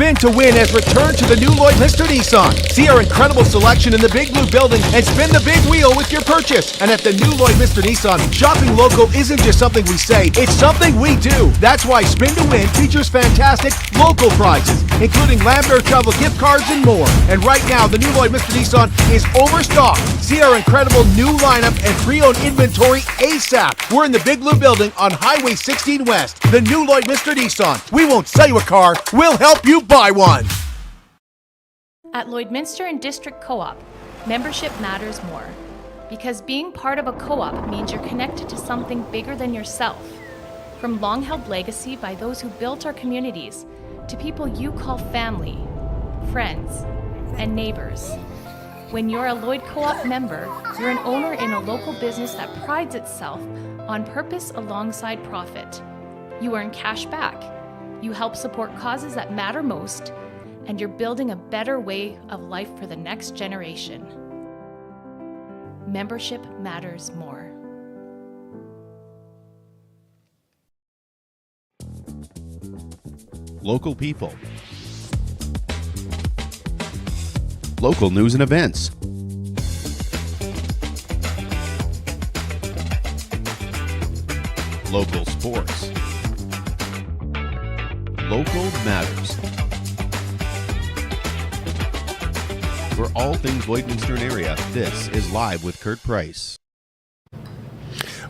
Spin to Win has returned to the new Lloydminster Nissan. See our incredible selection in the Big Blue building and spin the big wheel with your purchase. And at the new Lloydminster Nissan, shopping local isn't just something we say, it's something we do. That's why Spin to Win features fantastic local prizes, including Lambert travel gift cards and more. And right now, the new Lloydminster Nissan is overstocked. See our incredible new lineup and pre-owned inventory ASAP. We're in the Big Blue building on Highway 16 West. The new Lloydminster Nissan. We won't sell you a car, we'll help you buy one. At Lloydminster and District Co-op, membership matters more. Because being part of a co-op means you're connected to something bigger than yourself. From long-held legacy by those who built our communities, to people you call family, friends, and neighbors. When you're a Lloyd Co-op member, you're an owner in a local business that prides itself on purpose alongside profit. You earn cash back, you help support causes that matter most, and you're building a better way of life for the next generation. Membership matters more. Local people. Local news and events. Local sports. Local matters. For all things Lloydminster and area, this is Live with Kurt Price.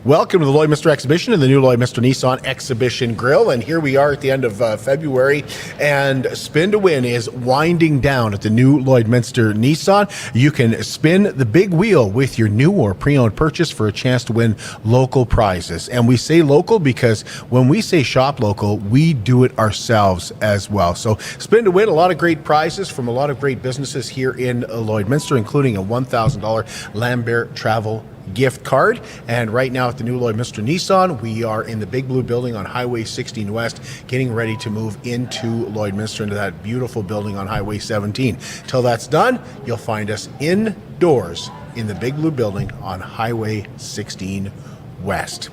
Welcome to the Lloydminster Exhibition and the new Lloydminster Nissan Exhibition Grill. And here we are at the end of February, and Spin to Win is winding down at the new Lloydminster Nissan. You can spin the big wheel with your new or pre-owned purchase for a chance to win local prizes. And we say local because when we say shop local, we do it ourselves as well. So Spin to Win, a lot of great prizes from a lot of great businesses here in Lloydminster, including a $1,000 Lambert travel gift card. And right now at the new Lloydminster Nissan, we are in the Big Blue building on Highway 16 West, getting ready to move into Lloydminster, into that beautiful building on Highway 17. Till that's done, you'll find us indoors in the Big Blue building on Highway 16 West.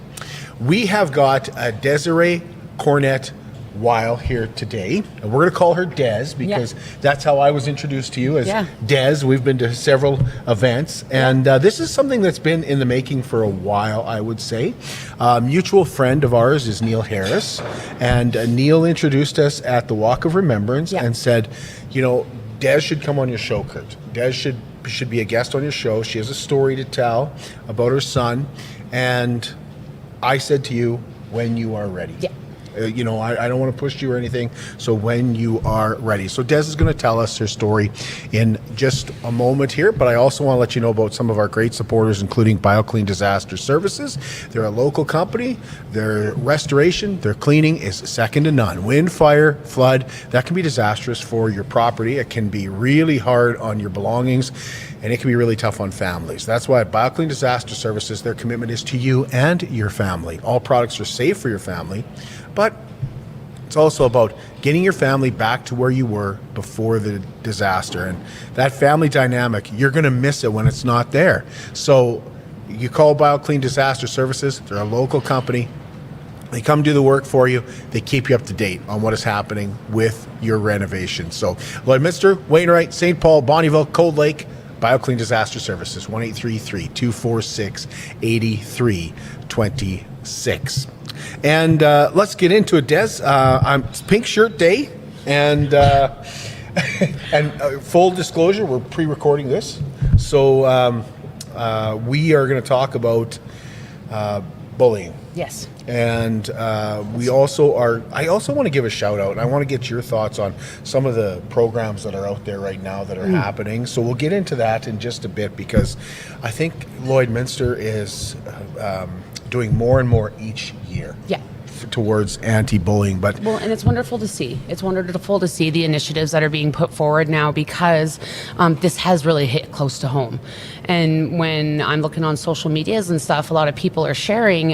We have got Desiree Cornet-Wile here today, and we're going to call her Des because that's how I was introduced to you, as Des. We've been to several events, and this is something that's been in the making for a while, I would say. A mutual friend of ours is Neil Harris, and Neil introduced us at the Walk of Remembrance and said, you know, Des should come on your show, Kurt. Des should be a guest on your show. She has a story to tell about her son, and I said to you, when you are ready. You know, I don't want to push you or anything, so when you are ready. So Des is going to tell us her story in just a moment here, but I also want to let you know about some of our great supporters, including BioClean Disaster Services. They're a local company. Their restoration, their cleaning is second to none. Wind, fire, flood, that can be disastrous for your property. It can be really hard on your belongings, and it can be really tough on families. That's why at BioClean Disaster Services, their commitment is to you and your family. All products are safe for your family, but it's also about getting your family back to where you were before the disaster. And that family dynamic, you're going to miss it when it's not there. So you call BioClean Disaster Services. They're a local company. They come do the work for you. They keep you up to date on what is happening with your renovation. So Lloydminster, Wainwright, St. Paul, Bonnyville, Cold Lake, BioClean Disaster Services, 1-833-246-8326. And let's get into it, Des. It's Pink Shirt Day, and full disclosure, we're pre-recording this, so we are going to talk about bullying. Yes. And we also are. I also want to give a shout out. I want to get your thoughts on some of the programs that are out there right now that are happening. So we'll get into that in just a bit, because I think Lloydminster is doing more and more each year. Yeah. Towards anti-bullying, but and it's wonderful to see. It's wonderful to see the initiatives that are being put forward now, because this has really hit close to home. And when I'm looking on social medias and stuff, a lot of people are sharing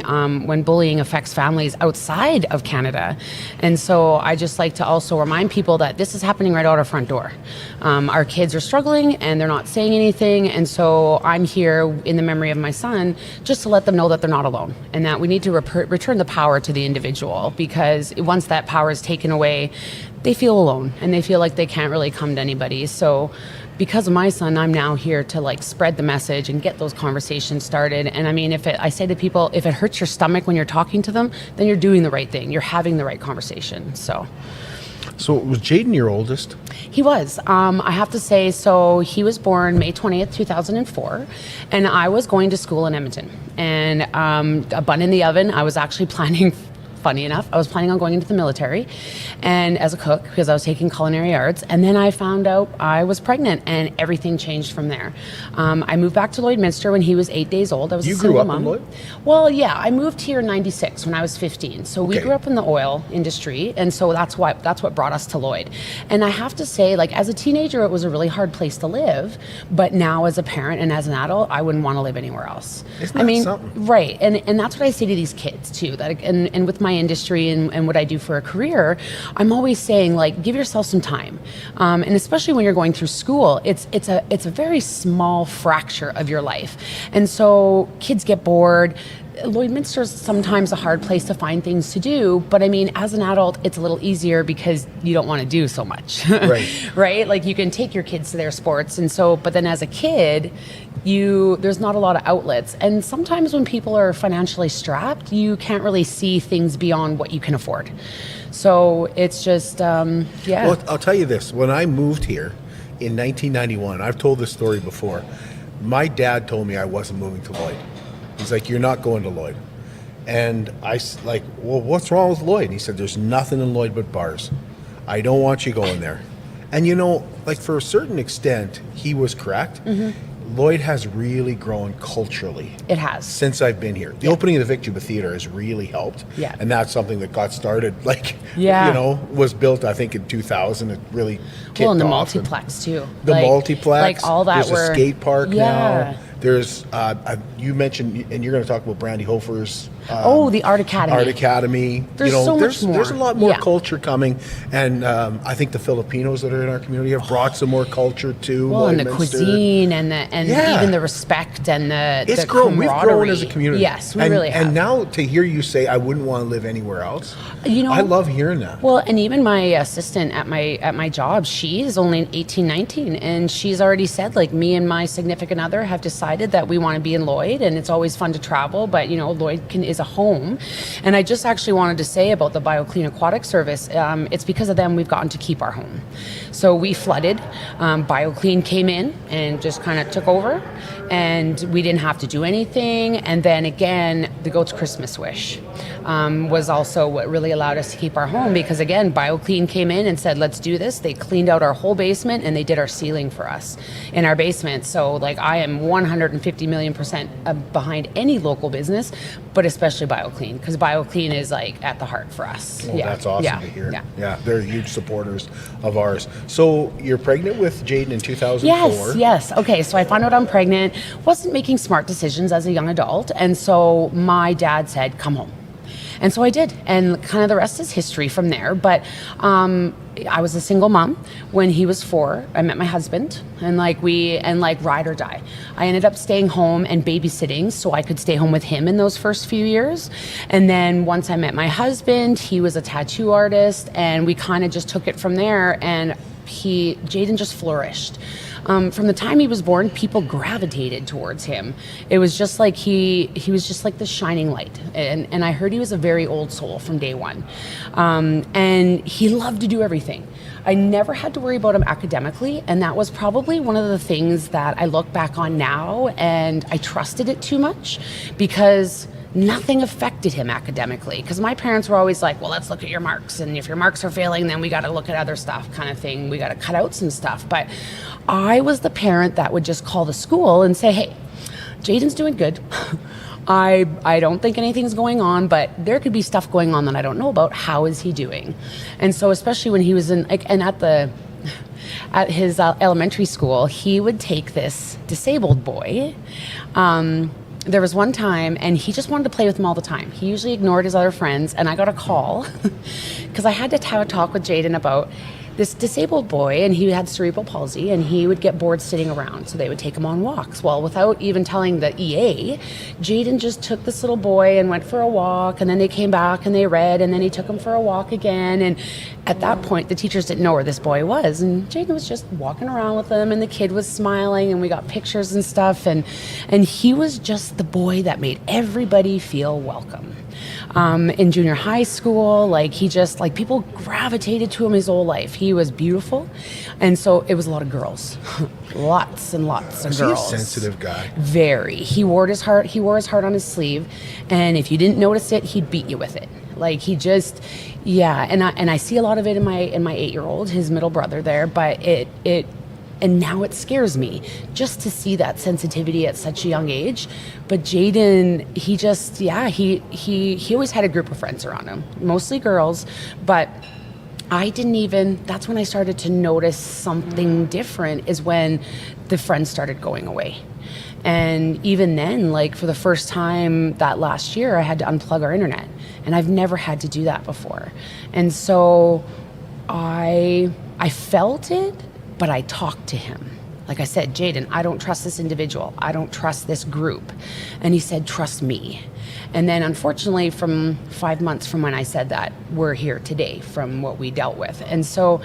when bullying affects families outside of Canada. And so I just like to also remind people that this is happening right out our front door. Our kids are struggling and they're not saying anything. And so I'm here in the memory of my son, just to let them know that they're not alone, and that we need to return the power to the individual, because once that power is taken away, they feel alone and they feel like they can't really come to anybody. So because of my son, I'm now here to like spread the message and get those conversations started. And I mean, I say to people, if it hurts your stomach when you're talking to them, then you're doing the right thing. You're having the right conversation. So was Jayden your oldest? he was. I have to say, so he was born May 20th, 2004, and I was going to school in Edmonton. And a bun in the oven, I was actually planning, funny enough, I was planning on going into the military and as a cook, because I was taking culinary arts. And then I found out I was pregnant, and everything changed from there. I moved back to Lloydminster when he was 8 days old. I was You a single grew up mom. in Lloyd? Well, yeah, I moved here in '96 when I was 15. So we Okay. grew up in the oil industry, and so that's what brought us to Lloyd. And I have to say, like, as a teenager, it was a really hard place to live. But now, as a parent and as an adult, I wouldn't want to live anywhere else. Isn't that something? Right, and that's what I say to these kids too. That and with my industry and what I do for a career, I'm always saying, like, give yourself some time, and especially when you're going through school, it's a very small fracture of your life, and so kids get bored. Lloydminster is sometimes a hard place to find things to do, but I mean, as an adult, it's a little easier because you don't want to do so much. Right. Right? Like, you can take your kids to their sports, and so, but then as a kid, there's not a lot of outlets. And sometimes when people are financially strapped, you can't really see things beyond what you can afford. So it's just, yeah. Well, I'll tell you this. When I moved here in 1991, I've told this story before, my dad told me I wasn't moving to Lloyd. He's like, you're not going to Lloyd. And I like, well, what's wrong with Lloyd? And he said, there's nothing in Lloyd but bars. I don't want you going there. And you know, like, for a certain extent, he was correct. Mm-hmm. Lloyd has really grown culturally. It has. Since I've been here. The opening of the Vic Juba Theatre has really helped. Yeah. And that's something that got started, like, Yeah. you know, was built, I think, in 2000. It really kicked Well, and the off. multiplex too. The multiplex. Like all that. There's a skate park Yeah. now. There's, you mentioned, and you're going to talk about Brandy Hofer's. The Art Academy. Art Academy. There's so much more. There's a lot more Yeah. culture coming, and I think the Filipinos that are in our community have brought some more culture to Well, and the Lloydminster. cuisine and Yeah. even the respect and It's the grown. We've grown camaraderie. as a community. Yes, we and, really have. And now to hear you say, I wouldn't want to live anywhere else, You know, I love hearing that. Well, and even my assistant at my job, she is only 18, 19, and she's already said, like, me and my significant other have decided that we want to be in Lloyd, and it's always fun to travel, but, you know, Lloyd is a home. And I just actually wanted to say about the BioClean Aquatic Service, it's because of them we've gotten to keep our home. So we flooded, BioClean came in and just kind of took over, and we didn't have to do anything. And then again, the Goat's Christmas Wish was also what really allowed us to keep our home, because again, BioClean came in and said, let's do this. They cleaned out our whole basement and they did our ceiling for us in our basement. So, like, I am 150 million% behind any local business, but especially BioClean, because BioClean is, like, at the heart for us. Well, that's awesome to hear. Yeah. Yeah, they're huge supporters of ours. So you're pregnant with Jayden in 2004. Yes. Okay, so I found out I'm pregnant, wasn't making smart decisions as a young adult, and so my dad said, come home. And so I did, and kind of the rest is history from there. But I was a single mom when he was 4. I met my husband, and ride or die. I ended up staying home and babysitting so I could stay home with him in those first few years. And then once I met my husband, he was a tattoo artist, and we kind of just took it from there. And Jayden just flourished. From the time he was born, people gravitated towards him. It was just like he was just like the shining light. And I heard he was a very old soul from day one. And he loved to do everything. I never had to worry about him academically, and that was probably one of the things that I look back on now, and I trusted it too much because nothing affected him academically, because my parents were always like, well, let's look at your marks, and if your marks are failing, then we got to look at other stuff, kind of thing. We got to cut out some stuff. But I was the parent that would just call the school and say, hey, Jayden's doing good. I don't think anything's going on, but there could be stuff going on that I don't know about. How is he doing? And so, especially when he was at his elementary school, he would take this disabled boy. There was one time, and he just wanted to play with him all the time. He usually ignored his other friends, and I got a call because I had to have a talk with Jayden about this disabled boy, and he had cerebral palsy, and he would get bored sitting around, so they would take him on walks. Well, without even telling the EA, Jayden just took this little boy and went for a walk, and then they came back and they read, and then he took him for a walk again. And at that point, the teachers didn't know where this boy was, and Jayden was just walking around with him, and the kid was smiling, and we got pictures and stuff, and he was just the boy that made everybody feel welcome. In junior high school, like, he just, like, people gravitated to him his whole life. He was beautiful, and so it was a lot of girls. Lots and lots of girls. He's a sensitive guy. Very. He wore his heart on his sleeve, and if you didn't notice it, he'd beat you with it. Like, he just, yeah, and I see a lot of it in my 8-year-old, his middle brother there, but and now it scares me just to see that sensitivity at such a young age. But Jayden, he just, yeah, he always had a group of friends around him, mostly girls, but that's when I started to notice something different, is when the friends started going away. And even then, like, for the first time that last year, I had to unplug our internet, and I've never had to do that before. And so I felt it, but I talked to him. Like I said, Jayden, I don't trust this individual. I don't trust this group. And he said, trust me. And then, unfortunately, from 5 months from when I said that, we're here today from what we dealt with. And so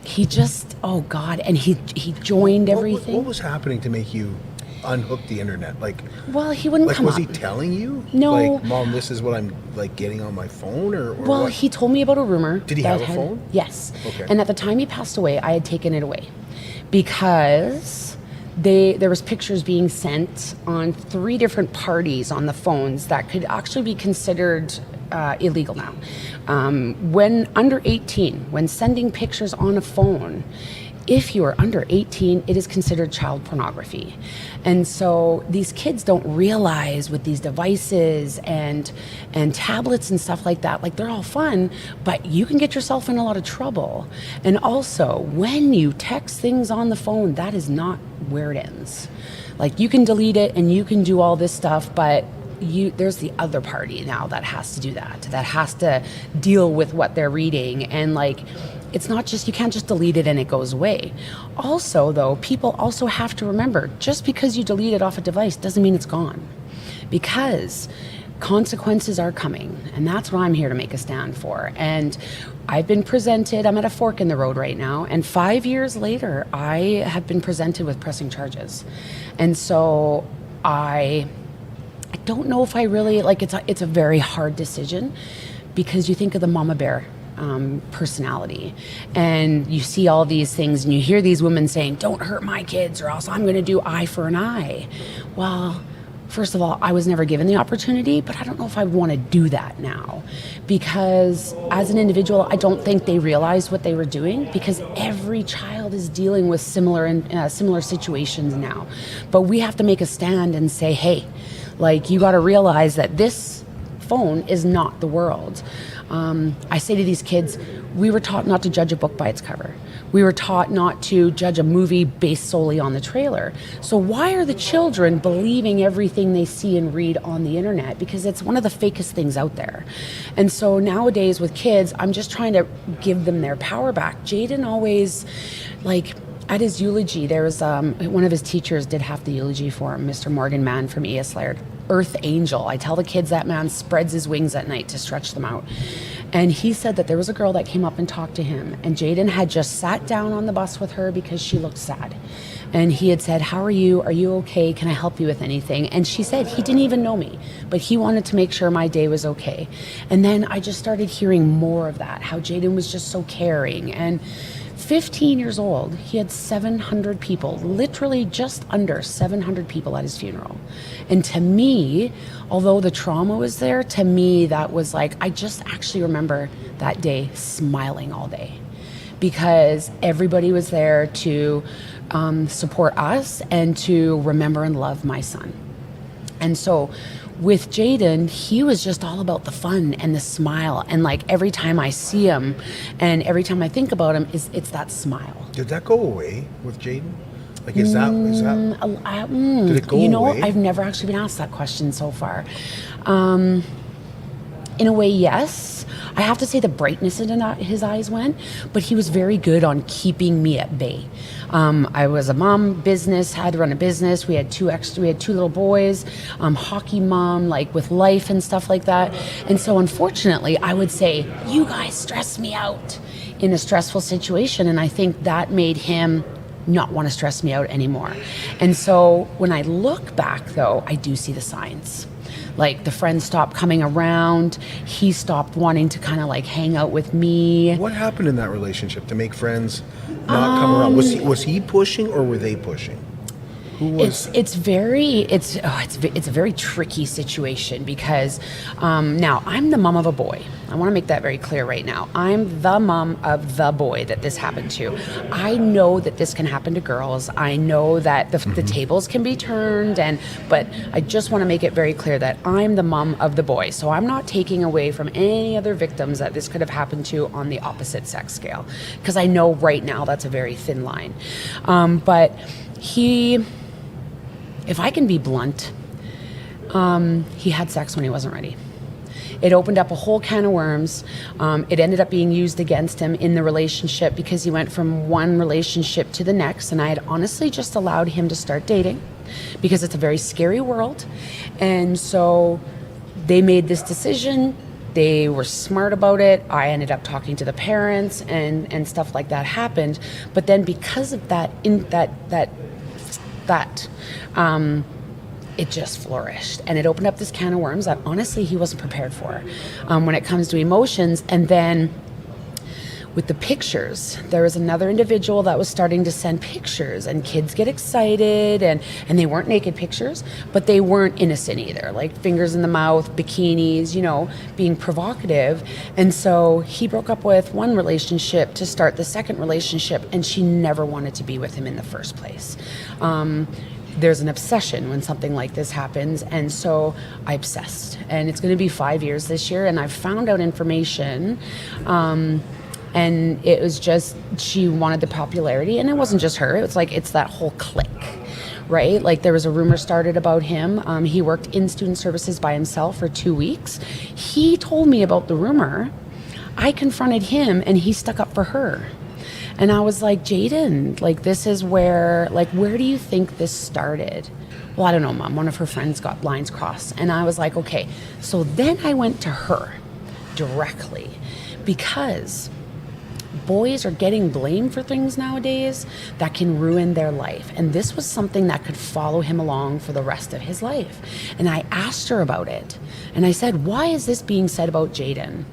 he just, oh God, and he joined everything. What was happening to make you unhook the internet? Like, well, he wouldn't come was up. he telling you? No. Like, Mom, this is what I'm, like, getting on my phone, or well, what? he told me about a rumor. Did he have a phone? Yes. Okay. And at the time he passed away, I had taken it away because there was pictures being sent on 3 different parties on the phones that could actually be considered illegal now. When under 18, when sending pictures on a phone, if you are under 18, it is considered child pornography. And so these kids don't realize with these devices and tablets and stuff like that, like, they're all fun, but you can get yourself in a lot of trouble. And also, when you text things on the phone, that is not where it ends. Like, you can delete it and you can do all this stuff, but there's the other party now that has to do that has to deal with what they're reading. And, like, it's not just, you can't just delete it and it goes away. Also, though, people also have to remember, just because you delete it off a device doesn't mean it's gone, because consequences are coming, and that's what I'm here to make a stand for. And I'm at a fork in the road right now, and 5 years later, I have been presented with pressing charges. And so I don't know if I really, like, it's a very hard decision, because you think of the mama bear personality, and you see all these things, and you hear these women saying, don't hurt my kids or else I'm going to do eye for an eye. Well, first of all, I was never given the opportunity, but I don't know if I want to do that now, because as an individual, I don't think they realized what they were doing, because every child is dealing with similar situations now. But we have to make a stand and say, hey, like, you got to realize that this phone is not the world. I say to these kids, we were taught not to judge a book by its cover. We were taught not to judge a movie based solely on the trailer. So why are the children believing everything they see and read on the internet? Because it's one of the fakest things out there. And so nowadays with kids, I'm just trying to give them their power back. Jayden always, like, at his eulogy, there was one of his teachers did half the eulogy for him, Mr. Morgan Mann from E.S. Laird. Earth angel. I tell the kids that man spreads his wings at night to stretch them out. And he said that there was a girl that came up and talked to him, and Jayden had just sat down on the bus with her because she looked sad. And he had said, how are you? Are you okay? Can I help you with anything? And she said he didn't even know me, but he wanted to make sure my day was okay. And then I just started hearing more of that, how Jayden was just so caring. And 15 years old, he had 700 people, literally just under 700 people at his funeral. And to me, although the trauma was there, to me that was like, I just actually remember that day smiling all day, because everybody was there to support us and to remember and love my son. And so with Jayden, he was just all about the fun and the smile. And, like, every time I see him and every time I think about him, it's that smile. Did that go away with Jayden? Like, is that did it go away? I've never actually been asked that question so far. In a way, yes. I have to say the brightness in his eyes went, but he was very good on keeping me at bay. I was a mom, had to run a business. We had two little boys, hockey mom, like with life and stuff like that. And so unfortunately, I would say, you guys stress me out in a stressful situation. And I think that made him not want to stress me out anymore. And so when I look back though, I do see the signs. Like the friends stopped coming around. He stopped wanting to kind of like hang out with me. What happened in that relationship to make friends not come around? Was he pushing or were they pushing? Who was? It's a very tricky situation because now I'm the mom of a boy. I want to make that very clear right now. I'm the mom of the boy that this happened to. I know that this can happen to girls. I know that the tables can be turned, but I just want to make it very clear that I'm the mom of the boy. So I'm not taking away from any other victims that this could have happened to on the opposite sex scale, because I know right now that's a very thin line. But if I can be blunt, he had sex when he wasn't ready. It opened up a whole can of worms. It ended up being used against him in the relationship because he went from one relationship to the next, and I had honestly just allowed him to start dating because it's a very scary world. And so they made this decision. They were smart about it. I ended up talking to the parents, and stuff like that happened. But then because of that, it just flourished, and it opened up this can of worms that honestly he wasn't prepared for when it comes to emotions. And then with the pictures, there was another individual that was starting to send pictures, and kids get excited, and they weren't naked pictures, but they weren't innocent either, like fingers in the mouth, bikinis, being provocative. And so he broke up with one relationship to start the second relationship, and she never wanted to be with him in the first place. There's an obsession when something like this happens, and so I obsessed. And it's going to be 5 years this year, and I found out information, and it was just, she wanted the popularity, and it wasn't just her, it's that whole clique, right? Like there was a rumor started about him. He worked in student services by himself for 2 weeks. He told me about the rumor. I confronted him, and he stuck up for her. And I was like, Jayden, this is where do you think this started? Well, I don't know, Mom. One of her friends got lines crossed. And I was like, okay. So then I went to her directly because boys are getting blamed for things nowadays that can ruin their life. And this was something that could follow him along for the rest of his life. And I asked her about it. And I said, why is this being said about Jayden?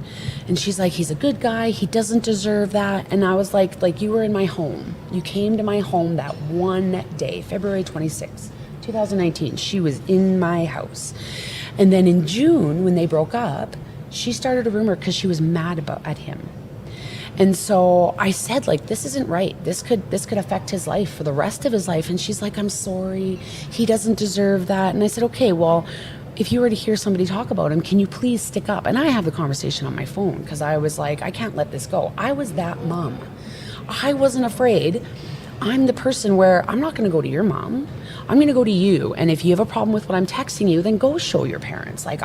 And she's like, he's a good guy. He doesn't deserve that. And I was like, you were in my home. You came to my home that one day, February 26th, 2019. She was in my house. And then in June, when they broke up, she started a rumor because she was mad at him. And so I said, this isn't right. This could affect his life for the rest of his life. And she's like, I'm sorry. He doesn't deserve that. And I said, okay, well, if you were to hear somebody talk about him, can you please stick up? And I have the conversation on my phone because I was like, I can't let this go. I was that mom. I wasn't afraid. I'm the person where I'm not going to go to your mom. I'm going to go to you. And if you have a problem with what I'm texting you, then go show your parents. I'm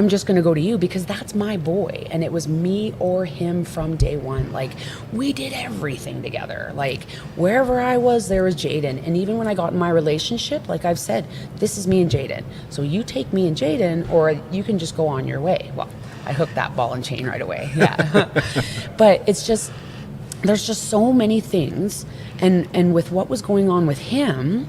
just going to go to you because that's my boy. And it was me or him from day one. We did everything together. Wherever I was, there was Jayden. And even when I got in my relationship, like I've said, this is me and Jayden. So you take me and Jayden, or you can just go on your way. Well, I hooked that ball and chain right away. Yeah. But it's just, there's just so many things. And with what was going on with him,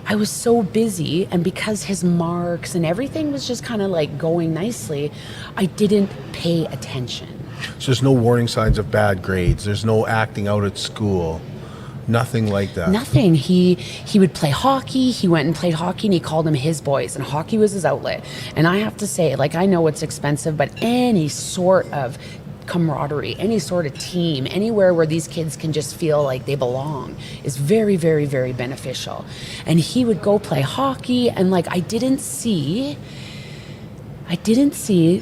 I was so busy, and because his marks and everything was just kind of going nicely, I didn't pay attention. So there's no warning signs of bad grades. There's no acting out at school. Nothing like that. Nothing. He would play hockey. He went and played hockey, and he called them his boys, and hockey was his outlet. And I have to say, I know it's expensive, but any sort of camaraderie, any sort of team, anywhere where these kids can just feel like they belong is very, very, very beneficial. And he would go play hockey, and I didn't see,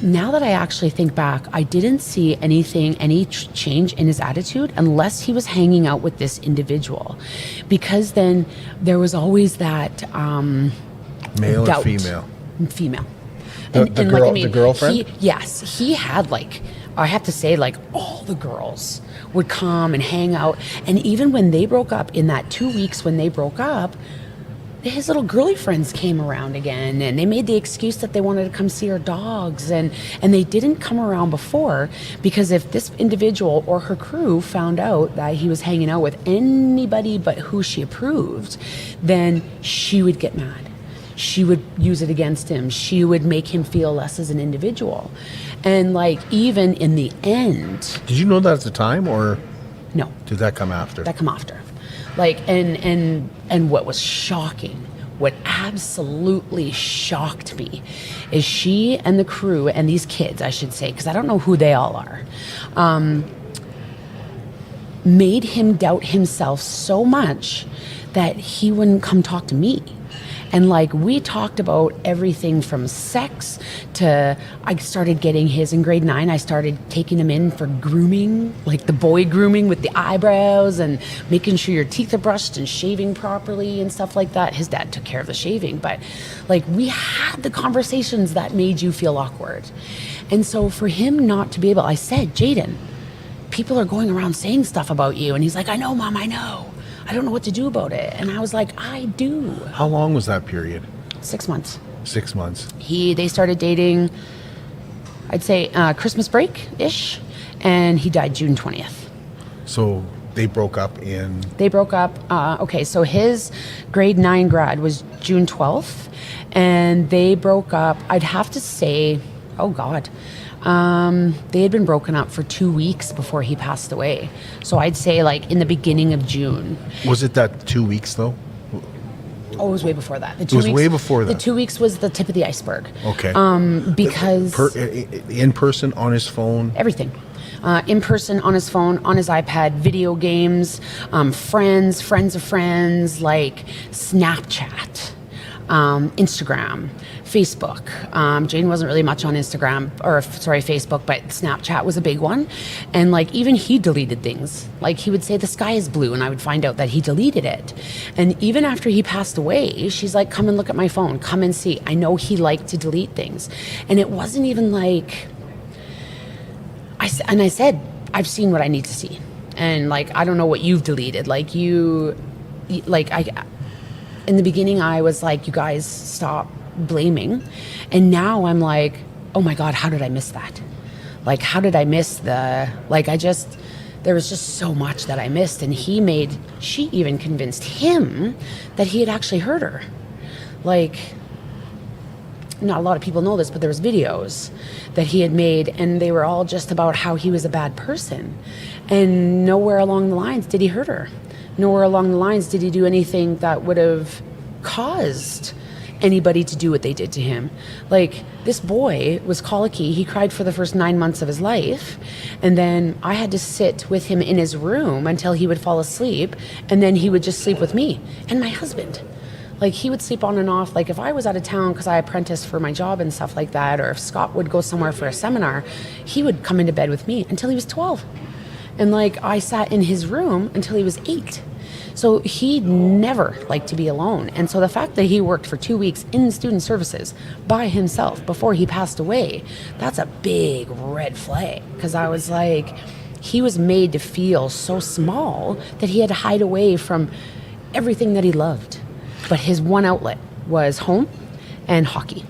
now that I actually think back, I didn't see any change in his attitude unless he was hanging out with this individual. Because then there was always that male doubt. and female. female. The girlfriend? Yes, he had I have to say, all the girls would come and hang out. And even when they broke up, in that 2 weeks when they broke up, his little girly friends came around again, and they made the excuse that they wanted to come see her dogs, and they didn't come around before, because if this individual or her crew found out that he was hanging out with anybody but who she approved, then she would get mad. She would use it against him. She would make him feel less as an individual. And even in the end... Did you know that at the time, or No. did that come after? That come after. And what was shocking, what absolutely shocked me, is she and the crew, and these kids, I should say, because I don't know who they all are, made him doubt himself so much that he wouldn't come talk to me. And we talked about everything from sex to, I started getting his, in grade 9, I started taking him in for grooming, the boy grooming with the eyebrows and making sure your teeth are brushed and shaving properly and stuff like that. His dad took care of the shaving, but we had the conversations that made you feel awkward. And so for him not to be able, I said, Jayden, people are going around saying stuff about you. And he's like, I know, Mom, I know. I don't know what to do about it. And I was like, I do. How long was that period? 6 months. 6 months. They started dating, I'd say Christmas break-ish, and he died June 20th. So they broke up in... They broke up, okay, so his grade 9 grad was June 12th, and they broke up, I'd have to say, oh God, they had been broken up for 2 weeks before he passed away. So I'd say in the beginning of June. Was it that 2 weeks though? Oh, it was way before that. It was way before that. The 2 weeks was the tip of the iceberg. Okay. Because... in person, on his phone? Everything. In person, on his phone, on his iPad, video games, friends of friends, Snapchat, Instagram, Facebook. Jayden wasn't really much on Facebook, but Snapchat was a big one. And even he deleted things. He would say the sky is blue, and I would find out that he deleted it. And even after he passed away, she's like, come and look at my phone, come and see. I know he liked to delete things. And it wasn't even I said, I've seen what I need to see. And I don't know what you've deleted. In the beginning, I was like, you guys stop blaming. And now I'm like, oh my God, how did I miss that? How did I miss there was just so much that I missed. And she even convinced him that he had actually hurt her. Not a lot of people know this, but there was videos that he had made, and they were all just about how he was a bad person. And nowhere along the lines did he hurt her. Nowhere along the lines did he do anything that would have caused anybody to do what they did to him. This boy was colicky. He cried for the first 9 months of his life. And then I had to sit with him in his room until he would fall asleep. And then he would just sleep with me and my husband. He would sleep on and off. If I was out of town because I apprenticed for my job and stuff like that, or if Scott would go somewhere for a seminar, he would come into bed with me until he was 12. And I sat in his room until he was 8. So he never liked to be alone. And so the fact that he worked for 2 weeks in student services by himself before he passed away, that's a big red flag. Because I was he was made to feel so small that he had to hide away from everything that he loved. But his one outlet was home and hockey.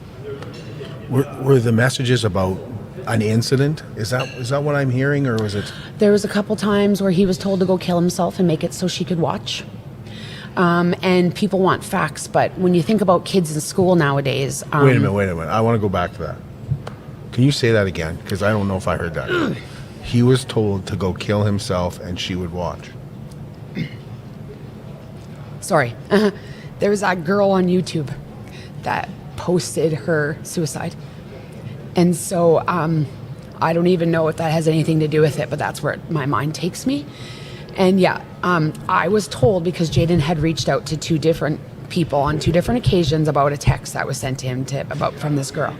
Were the messages about an incident? Is that what I'm hearing, or was it? There was a couple times where he was told to go kill himself and make it so she could watch. And people want facts, but when you think about kids in school nowadays... Wait a minute. I want to go back to that. Can you say that again? Because I don't know if I heard that. He was told to go kill himself and she would watch. Sorry. There was that girl on YouTube that posted her suicide. And so I don't even know if that has anything to do with it, but that's where my mind takes me. And yeah, I was told, because Jayden had reached out to 2 different people on 2 different occasions about a text that was sent to him from this girl.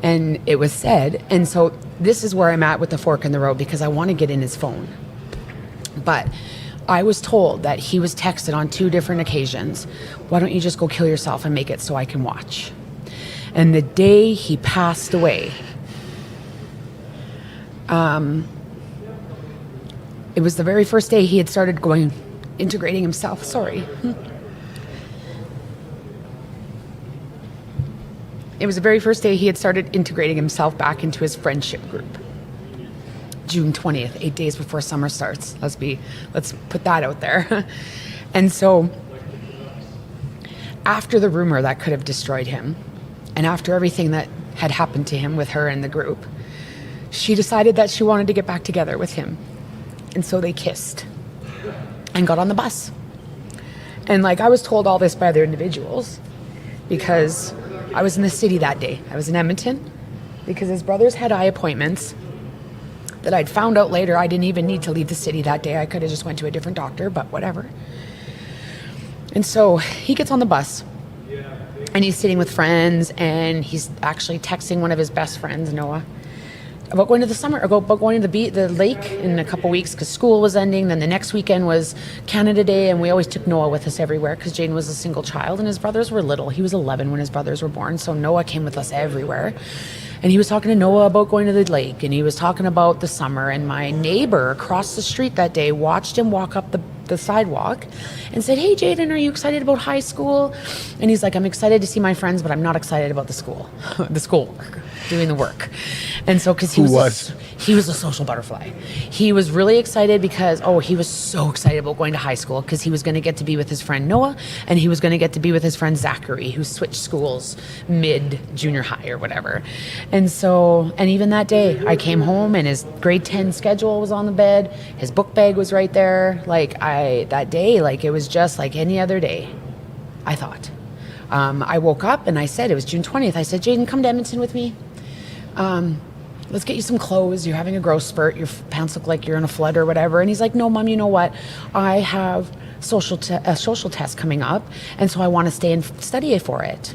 And it was said, and so this is where I'm at with the fork in the road, because I want to get in his phone. But I was told that he was texted on 2 different occasions, why don't you just go kill yourself and make it so I can watch? And the day he passed away, it was the very first day he had started integrating himself. Sorry. It was the very first day he had started integrating himself back into his friendship group. June 20th, 8 days before summer starts. Let's put that out there. And so after the rumor that could have destroyed him, and after everything that had happened to him with her and the group, she decided that she wanted to get back together with him. And so they kissed and got on the bus. And I was told all this by other individuals because I was in the city that day. I was in Edmonton because his brothers had eye appointments that I'd found out later. I didn't even need to leave the city that day. I could have just went to a different doctor, but whatever. And so he gets on the bus and he's sitting with friends and he's actually texting one of his best friends, Noah, about going to the lake in a couple weeks because school was ending. Then the next weekend was Canada Day, and we always took Noah with us everywhere because Jayden was a single child and his brothers were little. He was 11 when his brothers were born, so Noah came with us everywhere. And he was talking to Noah about going to the lake, and he was talking about the summer. And my neighbor across the street that day watched him walk up the sidewalk and said, "Hey, Jayden, are you excited about high school?" And he's like, "I'm excited to see my friends, but I'm not excited about the schoolwork, doing the work." And so, because he was a social butterfly. He was really excited because, he was so excited about going to high school because he was going to get to be with his friend Noah, and he was going to get to be with his friend Zachary, who switched schools mid-junior high or whatever. And so, and even that day, I came home and his grade 10 schedule was on the bed. His book bag was right there. That day, it was just like any other day, I thought. I woke up and I said, it was June 20th. I said, "Jayden, come to Edmonton with me. Let's get you some clothes. You're having a growth spurt. Your pants look like you're in a flood or whatever." And he's like, "No, Mom, you know what? I have a social test coming up, and so I want to stay and study for it.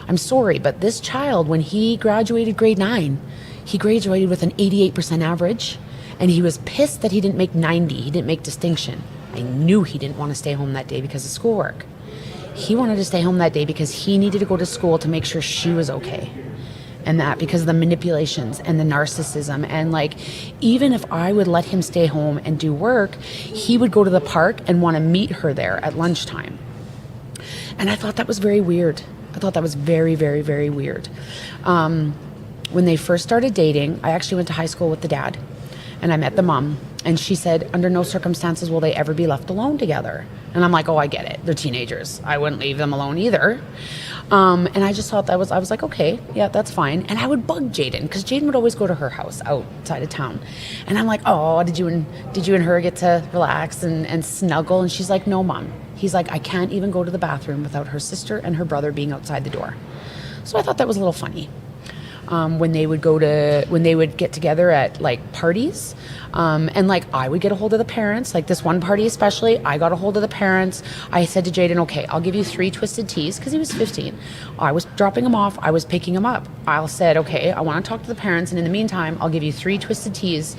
I'm sorry, but this child, when he graduated grade 9, he graduated with an 88% average, and he was pissed that he didn't make 90. He didn't make distinction. I knew he didn't want to stay home that day because of schoolwork. He wanted to stay home that day because he needed to go to school to make sure she was okay. And that because of the manipulations and the narcissism. And even if I would let him stay home and do work, he would go to the park and want to meet her there at lunchtime." And I thought that was very weird. I thought that was very, very, very weird. When they first started dating, I actually went to high school with the dad, and I met the mom, and she said, "Under no circumstances will they ever be left alone together." And I'm like, "Oh, I get it. They're teenagers. I wouldn't leave them alone either." And I just thought I was like, okay, yeah, that's fine. And I would bug Jayden because Jayden would always go to her house outside of town. And I'm like, "Oh, did you and her get to relax and snuggle?" And she's like, "No, Mom." He's like, "I can't even go to the bathroom without her sister and her brother being outside the door." So I thought that was a little funny. When they would get together at parties, and I would get a hold of the parents, this one party especially, I got a hold of the parents. I said to Jayden, "Okay, I'll give you 3 twisted teas," because he was 15. I was dropping him off, I was picking him up. I said, "Okay, I want to talk to the parents, and in the meantime, I'll give you 3 twisted teas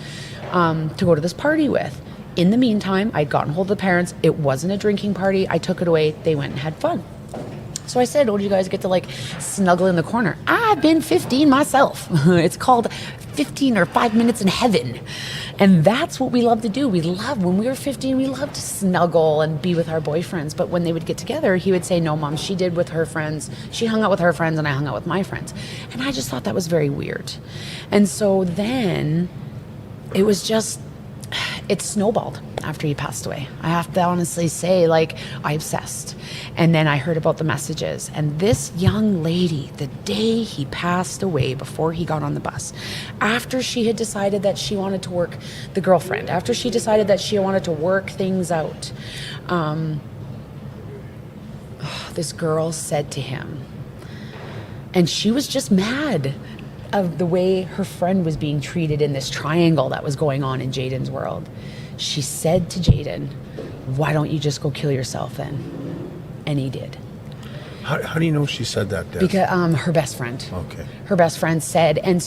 to go to this party with." In the meantime, I'd gotten hold of the parents. It wasn't a drinking party. I took it away. They went and had fun. So I said, "Oh, did you guys get to snuggle in the corner?" I've been 15 myself. It's called 15 or 5 minutes in heaven. And that's what we love to do. When we were 15, we loved to snuggle and be with our boyfriends. But when they would get together, he would say, "No, Mom, she did with her friends. She hung out with her friends and I hung out with my friends." And I just thought that was very weird. And so then it snowballed after he passed away. I have to honestly say, I obsessed. And then I heard about the messages. And this young lady, the day he passed away, before he got on the bus, after she had decided that she wanted to work, the girlfriend, after she decided that she wanted to work things out, this girl said to him, and she was just mad of the way her friend was being treated in this triangle that was going on in Jayden's world. She said to Jayden, "Why don't you just go kill yourself then?" And he did. How do you know she said that, Des? Because her best friend. Okay. Her best friend said, and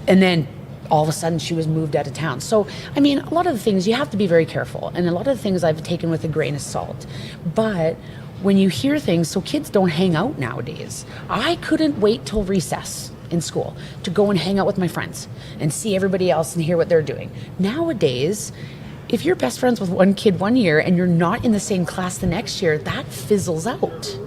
then all of a sudden she was moved out of town. So, a lot of the things, you have to be very careful. And a lot of the things I've taken with a grain of salt. But when you hear things, so kids don't hang out nowadays. I couldn't wait till recess in school to go and hang out with my friends and see everybody else and hear what they're doing. Nowadays, if you're best friends with one kid one year and you're not in the same class the next year, that fizzles out.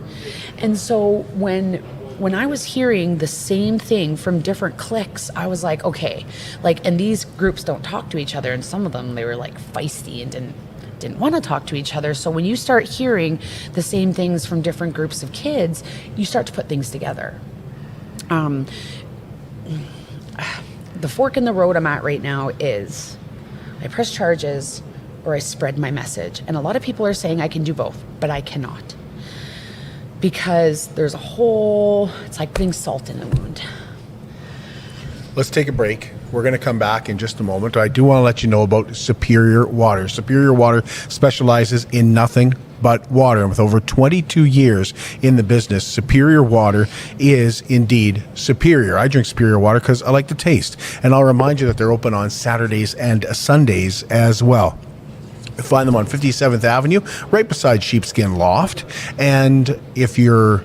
And so when I was hearing the same thing from different cliques, I was like, okay, and these groups don't talk to each other, and some of them, they were feisty and didn't want to talk to each other. So when you start hearing the same things from different groups of kids, you start to put things together. The fork in the road I'm at right now is I press charges or I spread my message. And a lot of people are saying I can do both, but I cannot. Because there's it's like putting salt in the wound. Let's take a break. We're going to come back in just a moment. I do want to let you know about Superior Water. Superior Water specializes in nothing but water. And with over 22 years in the business, Superior Water is indeed superior. I drink Superior Water because I like the taste. And I'll remind you that they're open on Saturdays and Sundays as well. Find them on 57th Avenue, right beside Sheepskin Loft. And if you're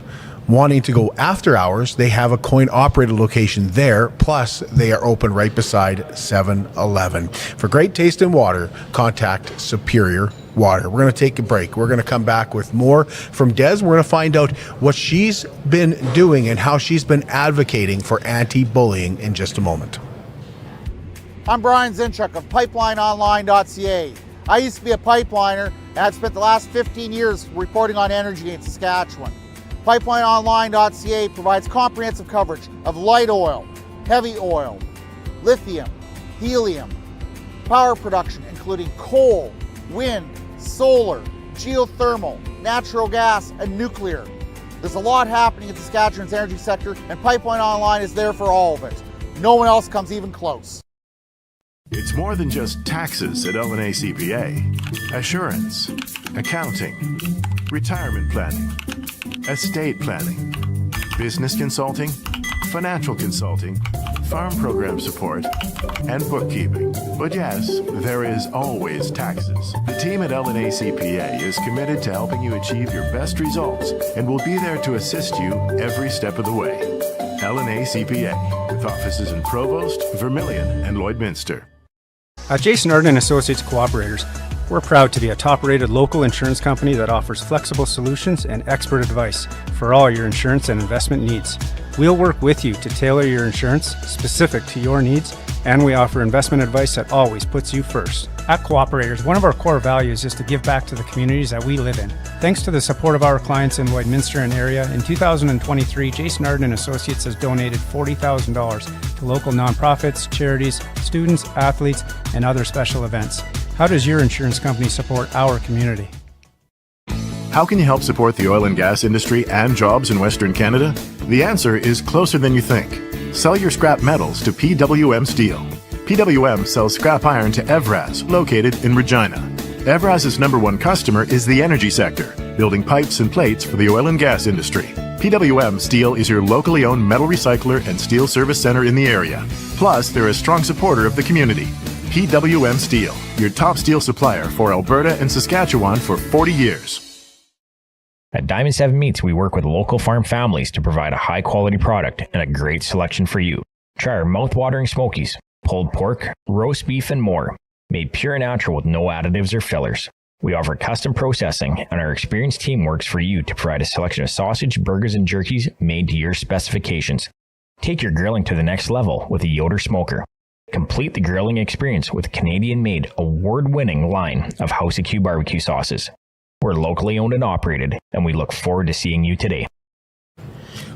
wanting to go after hours, they have a coin-operated location there. Plus, they are open right beside 7-Eleven. For great taste in water, contact Superior Water. We're going to take a break. We're going to come back with more from Des. We're going to find out what she's been doing and how she's been advocating for anti-bullying in just a moment. I'm Brian Zinchuk of PipelineOnline.ca. I used to be a pipeliner, and I've spent the last 15 years reporting on energy in Saskatchewan. PipelineOnline.ca provides comprehensive coverage of light oil, heavy oil, lithium, helium, power production including coal, wind, solar, geothermal, natural gas, and nuclear. There's a lot happening in Saskatchewan's energy sector, and Pipeline Online is there for all of it. No one else comes even close. It's more than just taxes at LNA CPA. Assurance, accounting, retirement planning, estate planning, business consulting, financial consulting, farm program support, and bookkeeping. But yes, there is always taxes. The team at LNA CPA is committed to helping you achieve your best results and will be there to assist you every step of the way. LNA CPA, with offices in Provost, Vermilion, and Lloydminster. At Jason Arden Associates Cooperators, we're proud to be a top-rated local insurance company that offers flexible solutions and expert advice for all your insurance and investment needs. We'll work with you to tailor your insurance specific to your needs, and we offer investment advice that always puts you first. At Cooperators, one of our core values is to give back to the communities that we live in. Thanks to the support of our clients in Lloydminster and area, in 2023, Jason Arden Associates has donated $40,000 to local nonprofits, charities, students, athletes, and other special events. How does your insurance company support our community? How can you help support the oil and gas industry and jobs in Western Canada? The answer is closer than you think. Sell your scrap metals to PWM Steel. PWM sells scrap iron to Evraz, located in Regina. Evraz's #1 customer is the energy sector, building pipes and plates for the oil and gas industry. PWM Steel is your locally owned metal recycler and steel service center in the area. Plus, they're a strong supporter of the community. PWM Steel, your top steel supplier for Alberta and Saskatchewan for 40 years. At Diamond 7 Meats, we work with local farm families to provide a high-quality product and a great selection for you. Try our mouth-watering smokies, pulled pork, roast beef, and more, made pure and natural with no additives or fillers. We offer custom processing, and our experienced team works for you to provide a selection of sausage, burgers, and jerkies made to your specifications. Take your grilling to the next level with a Yoder smoker. Complete the grilling experience with Canadian-made, award-winning line of House of Q barbecue sauces. We're locally owned and operated, and we look forward to seeing you today.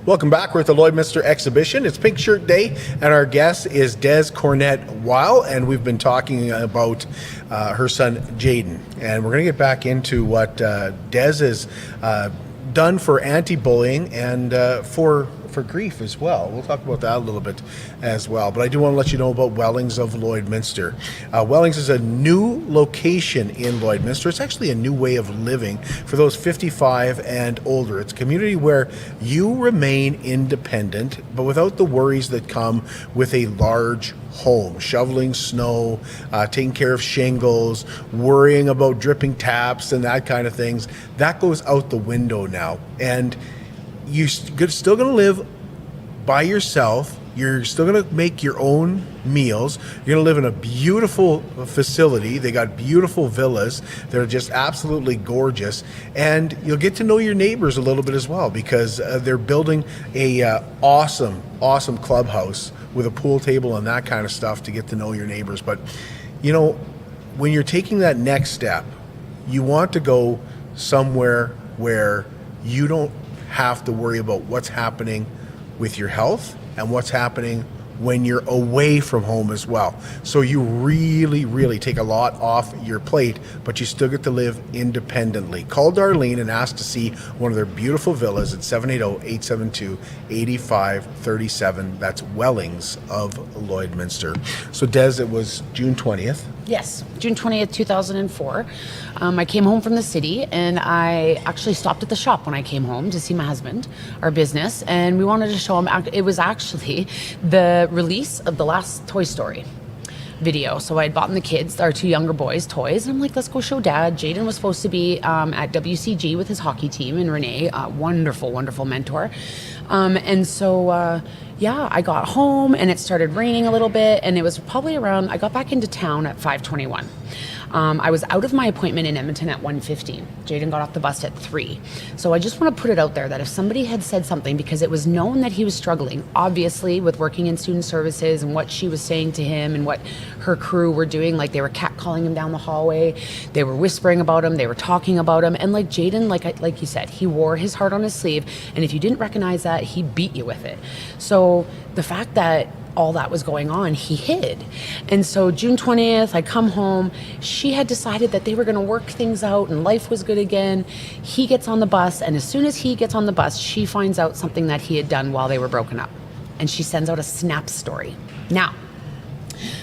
Welcome back. We're at the Lloydminster exhibition. It's Pink Shirt Day, and our guest is Des Cornet-Wile, and we've been talking about her son, Jayden. And we're going to get back into what Des has done for anti-bullying and for for grief as well. We'll talk about that a little bit as well. But I do want to let you know about Wellings of Lloydminster. Wellings is a new location in Lloydminster. It's actually a new way of living for those 55 and older. It's a community where you remain independent, but without the worries that come with a large home, shoveling snow, taking care of shingles, worrying about dripping taps and that kind of things. That goes out the window now. And you're still going to live by yourself. You're still going to make your own meals. You're going to live in a beautiful facility. They got beautiful villas. They're just absolutely gorgeous. And you'll get to know your neighbors a little bit as well, because they're building a awesome clubhouse with a pool table and that kind of stuff to get to know your neighbors. But, you know, when you're taking that next step, you want to go somewhere where you don't have to worry about what's happening with your health and what's happening when you're away from home as well. So you really take a lot off your plate, but you still get to live independently. Call Darlene and ask to see one of their beautiful villas at 780-872-8537. That's Wellings of Lloydminster. So Des, it was June 20th. Yes, June 20th, 2004. I came home from the city, and I actually stopped at the shop when I came home to see my husband, our business, and we wanted to show him. It was actually the release of the last Toy Story video. So I had bought the kids, our two younger boys, toys, and I'm like, let's go show Dad. Jayden was supposed to be at WCG with his hockey team, and Renee, wonderful mentor. And so I got home, and it started raining a little bit, and it was probably around, I got back into town at 5:21. I was out of my appointment in Edmonton at 1:15. Jayden got off the bus at 3. So I just want to put it out there that if somebody had said something, because it was known that he was struggling, obviously, with working in student services and what she was saying to him and what her crew were doing, like they were catcalling him down the hallway, they were whispering about him, they were talking about him, and like Jayden, like you said, he wore his heart on his sleeve, and if you didn't recognize that, he beat you with it. So the fact that all that was going on, he hid. And so June 20th, I come home. She had decided that they were going to work things out and life was good again. He gets on the bus, and as soon as he gets on the bus, she finds out something that he had done while they were broken up. And she sends out a Snap story. Now,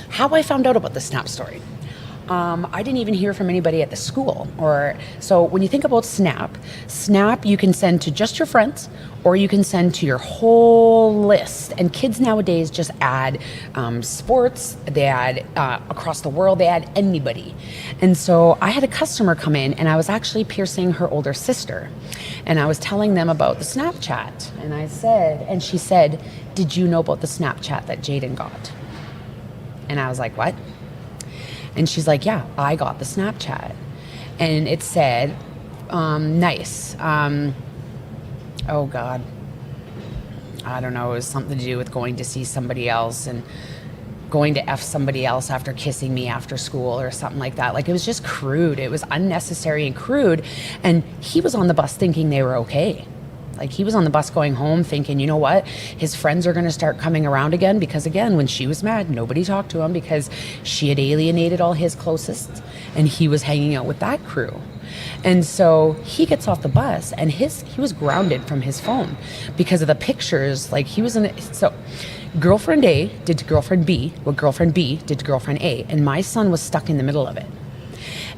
how I found out about the Snap story, I didn't even hear from anybody at the school. So when you think about Snap, you can send to just your friends, or you can send to your whole list. And kids nowadays just add sports, they add across the world, they add anybody. And so I had a customer come in, and I was actually piercing her older sister. And I was telling them about the Snapchat. And she said, did you know about the Snapchat that Jayden got? And I was like, what? And she's like, yeah, I got the Snapchat. And it said, nice. Oh God. I don't know, it was something to do with going to see somebody else and going to F somebody else after kissing me after school or something like that. Like, it was just crude. It was unnecessary and crude. And he was on the bus thinking they were okay. Like, he was on the bus going home thinking, you know what, his friends are going to start coming around again, because again, when she was mad, nobody talked to him because she had alienated all his closest, and he was hanging out with that crew. And so he gets off the bus, and he was grounded from his phone because of the pictures. Like, he was so girlfriend A did to girlfriend B what girlfriend B did to girlfriend A, and my son was stuck in the middle of it.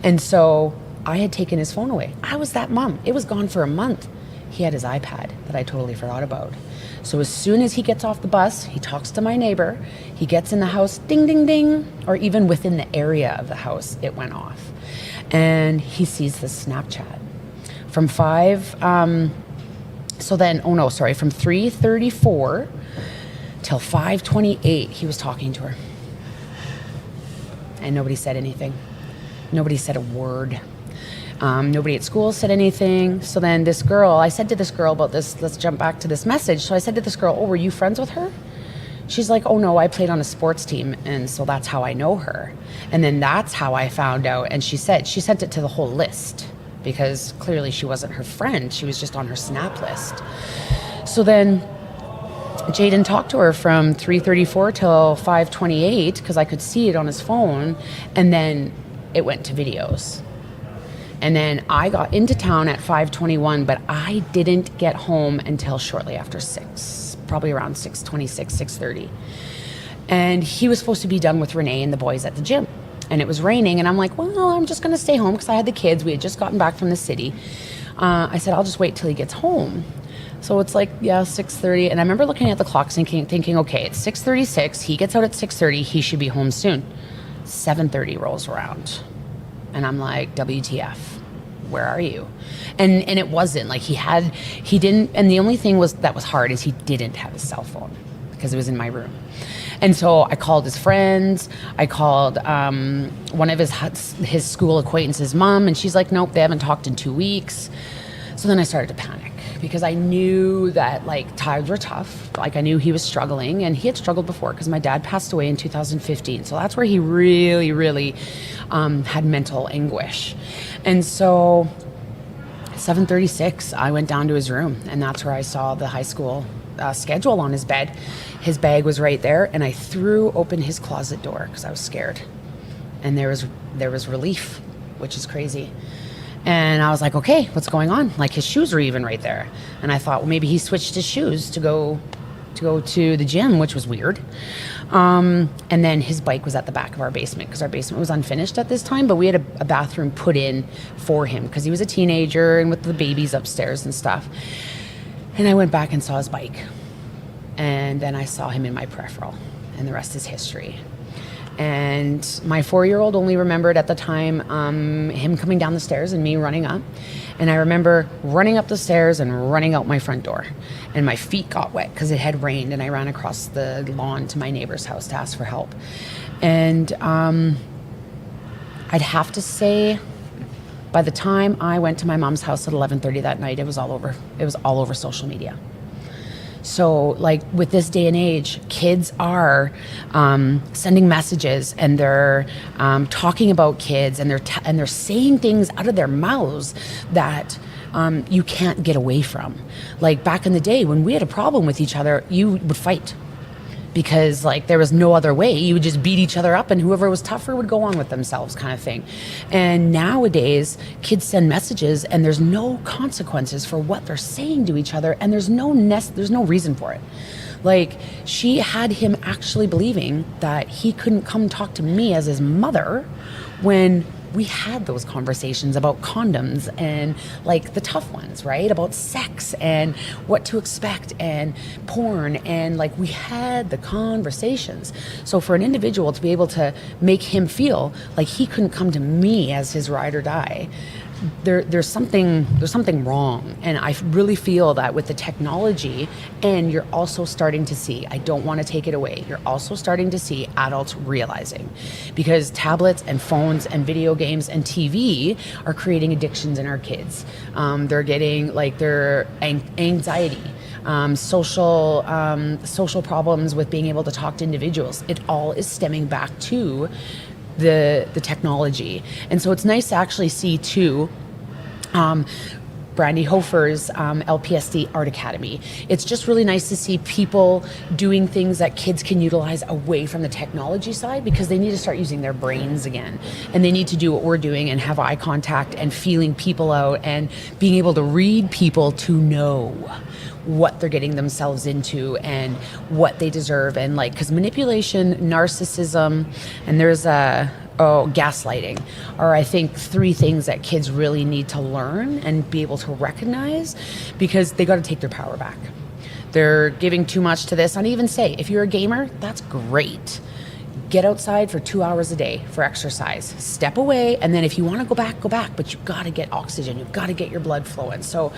And so I had taken his phone away. I was that mom. It was gone for a month. He had his iPad that I totally forgot about. So as soon as he gets off the bus, he talks to my neighbor, he gets in the house, ding, ding, ding, or even within the area of the house, it went off. And he sees the Snapchat. From 3:34 till 5:28, he was talking to her. And nobody said anything. Nobody said a word. Nobody at school said anything. So then I said to this girl about this, let's jump back to this message. So I said to this girl, oh, were you friends with her? She's like, oh no, I played on a sports team, and so that's how I know her. And then that's how I found out. And she sent it to the whole list, because clearly she wasn't her friend. She was just on her Snap list. So then Jayden talked to her from 3:34 till 5:28, because I could see it on his phone, and then it went to videos. And then I got into town at 5:21, but I didn't get home until shortly after 6, probably around 6:26, 6:30. And he was supposed to be done with Renee and the boys at the gym. And it was raining, and I'm like, well, I'm just going to stay home because I had the kids. We had just gotten back from the city. I said, I'll just wait till he gets home. So it's like, 6:30. And I remember looking at the clock thinking, okay, it's 6:36. He gets out at 6:30. He should be home soon. 7:30 rolls around. And I'm like, WTF, where are you? And it wasn't like he didn't. And the only thing that was hard is he didn't have his cell phone because it was in my room. And so I called his friends. I called one of his school acquaintances' mom, and she's like, nope, they haven't talked in 2 weeks. So then I started to panic because I knew that like times were tough. Like I knew he was struggling, and he had struggled before because my dad passed away in 2015. So that's where he really, really had mental anguish. And so 7:36, I went down to his room, and that's where I saw the high school schedule on his bed. His bag was right there, and I threw open his closet door because I was scared. And there was relief, which is crazy. And I was like, okay, what's going on? Like his shoes were even right there. And I thought, well, maybe he switched his shoes to go to the gym, which was weird. And then his bike was at the back of our basement because our basement was unfinished at this time, but we had a bathroom put in for him because he was a teenager and with the babies upstairs and stuff. And I went back and saw his bike. And then I saw him in my peripheral, and the rest is history. And my 4-year-old only remembered at the time him coming down the stairs and me running up. And I remember running up the stairs and running out my front door. And my feet got wet because it had rained, and I ran across the lawn to my neighbor's house to ask for help. And I'd have to say, by the time I went to my mom's house at 11:30 that night, it was all over. It was all over social media. So like with this day and age, kids are sending messages, and they're talking about kids, and they're saying things out of their mouths that you can't get away from. Like back in the day when we had a problem with each other, you would fight because like there was no other way. You would just beat each other up, and whoever was tougher would go on with themselves, kind of thing. And nowadays kids send messages, and there's no consequences for what they're saying to each other, and there's no reason for it. Like she had him actually believing that he couldn't come talk to me as his mother when we had those conversations about condoms and like the tough ones, right? About sex and what to expect and porn, and like we had the conversations. So for an individual to be able to make him feel like he couldn't come to me as his ride or die, there's something wrong. And I really feel that with the technology, and you're also starting to see, I don't want to take it away, you're also starting to see adults realizing, because tablets and phones and video games and TV are creating addictions in our kids. They're getting like their anxiety, social problems with being able to talk to individuals. It all is stemming back to the technology. And so it's nice to actually see too, Brandy Hofer's LPSD Art Academy. It's just really nice to see people doing things that kids can utilize away from the technology side, because they need to start using their brains again. And they need to do what we're doing and have eye contact and feeling people out and being able to read people to know what they're getting themselves into and what they deserve. And like, because manipulation, narcissism, and there's gaslighting are, I think, 3 things that kids really need to learn and be able to recognize, because they got to take their power back. They're giving too much to this. I'd even say, if you're a gamer, that's great. Get outside for 2 hours a day for exercise. Step away, and then if you want to go back, but you've got to get oxygen. You've got to get your blood flowing. So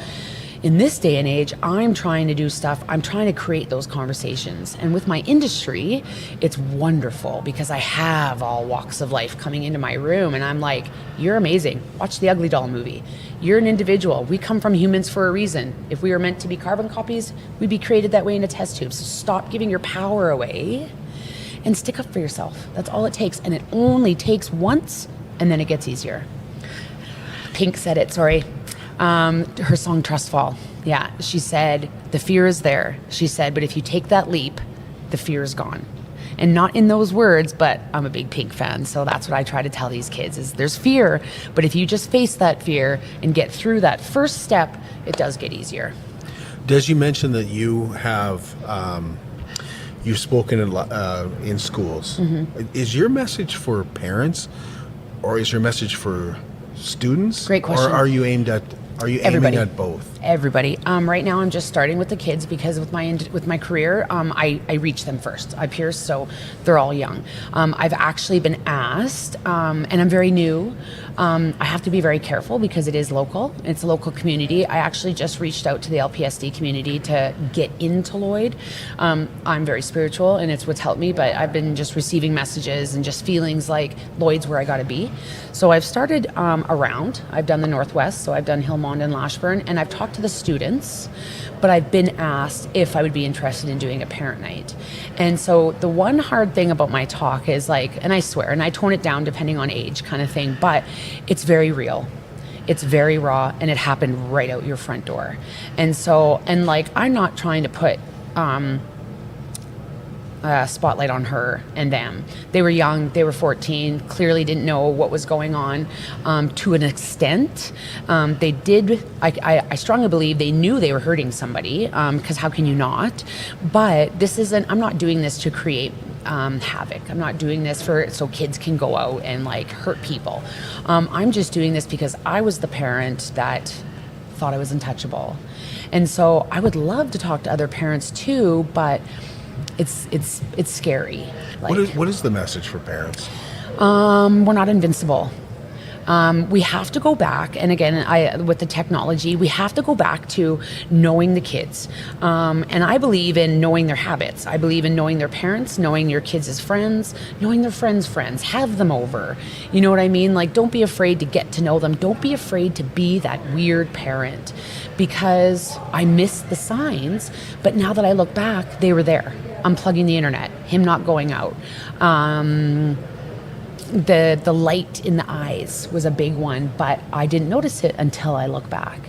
in this day and age, I'm trying to do stuff. I'm trying to create those conversations. And with my industry, it's wonderful because I have all walks of life coming into my room, and I'm like, you're amazing. Watch the Ugly Doll movie. You're an individual. We come from humans for a reason. If we were meant to be carbon copies, we'd be created that way in a test tube. So stop giving your power away and stick up for yourself. That's all it takes. And it only takes once, and then it gets easier. Pink said it, sorry. Her song Trust Fall. Yeah, she said, the fear is there. She said, but if you take that leap, the fear is gone. And not in those words, but I'm a big Pink fan, so that's what I try to tell these kids is there's fear, but if you just face that fear and get through that first step, it does get easier. Des, you mentioned that you have you've spoken in schools. Is your message for parents, or is your message for students? Great question. Or are you aiming at both? Everybody. Right now, I'm just starting with the kids because with my career, I reach them first. I pierce, so they're all young. I've actually been asked, and I'm very new. I have to be very careful because it is local. It's a local community. I actually just reached out to the LPSD community to get into Lloyd. I'm very spiritual, and it's what's helped me, but I've been just receiving messages and just feelings like Lloyd's where I got to be. So I've started around. I've done the Northwest, so I've done Hillmond and Lashburn, and I've talked to the students, but I've been asked if I would be interested in doing a parent night. And so the one hard thing about my talk is like, and I swear, and I tone it down depending on age kind of thing, but it's very real. It's very raw, and it happened right out your front door. And so, and like, I'm not trying to put spotlight on her and them. They were young, they were 14, clearly didn't know what was going on to an extent. They did, I strongly believe they knew they were hurting somebody, because how can you not? But this isn't, I'm not doing this to create havoc. I'm not doing this so kids can go out and like hurt people. I'm just doing this because I was the parent that thought I was untouchable. And so I would love to talk to other parents too, but it's scary. Like, What is the message for parents? we're not invincible. We have to go back, and again, with the technology, we have to go back to knowing the kids. And I believe in knowing their habits. I believe in knowing their parents, knowing your kids as friends, knowing their friends' friends. Have them over. You know what I mean? Like, don't be afraid to get to know them. Don't be afraid to be that weird parent, because I missed the signs, but now that I look back, they were there. Unplugging the internet, him not going out. The light in the eyes was a big one, but I didn't notice it until I look back.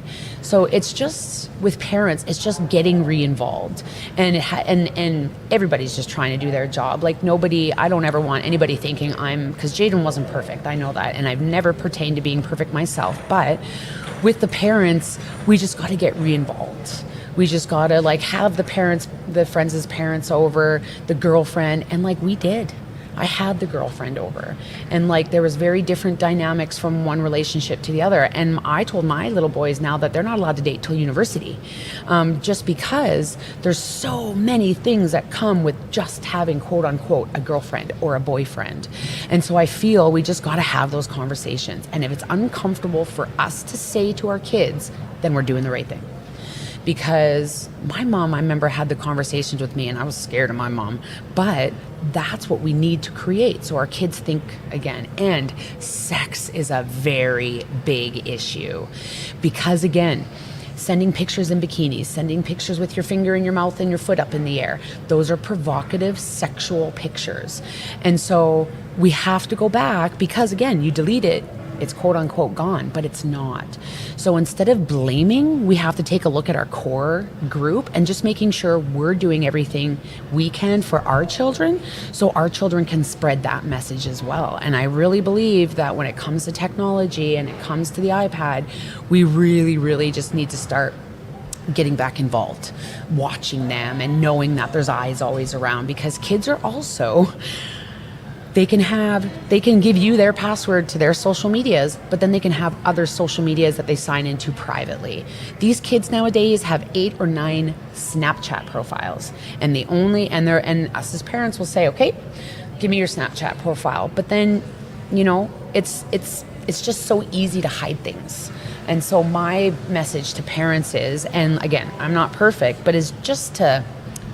So it's just, with parents, it's just getting re-involved, and and everybody's just trying to do their job. Like, nobody, I don't ever want anybody thinking because Jayden wasn't perfect, I know that, and I've never pertained to being perfect myself, but with the parents, we just got to get re-involved. We just got to like have the parents, the friends' parents over, the girlfriend, and like we did. I had the girlfriend over, and like there was very different dynamics from one relationship to the other. And I told my little boys now that they're not allowed to date till university, just because there's so many things that come with just having quote unquote a girlfriend or a boyfriend. And so I feel we just got to have those conversations. And if it's uncomfortable for us to say to our kids, then we're doing the right thing. Because my mom, I remember, had the conversations with me, and I was scared of my mom, but that's what we need to create so our kids think again. And sex is a very big issue, because again, sending pictures in bikinis, sending pictures with your finger in your mouth and your foot up in the air, those are provocative sexual pictures. And so we have to go back, because again, you delete it, it's quote unquote gone, but it's not. So instead of blaming, we have to take a look at our core group and just making sure we're doing everything we can for our children, so our children can spread that message as well. And I really believe that when it comes to technology and it comes to the iPad, we really, really just need to start getting back involved, watching them and knowing that there's eyes always around, because kids are also, they can give you their password to their social medias, but then they can have other social medias that they sign into privately. These kids nowadays have 8 or 9 Snapchat profiles, and us as parents will say, okay, give me your Snapchat profile. But then, you know, it's just so easy to hide things. And so my message to parents is, and again, I'm not perfect, but is just to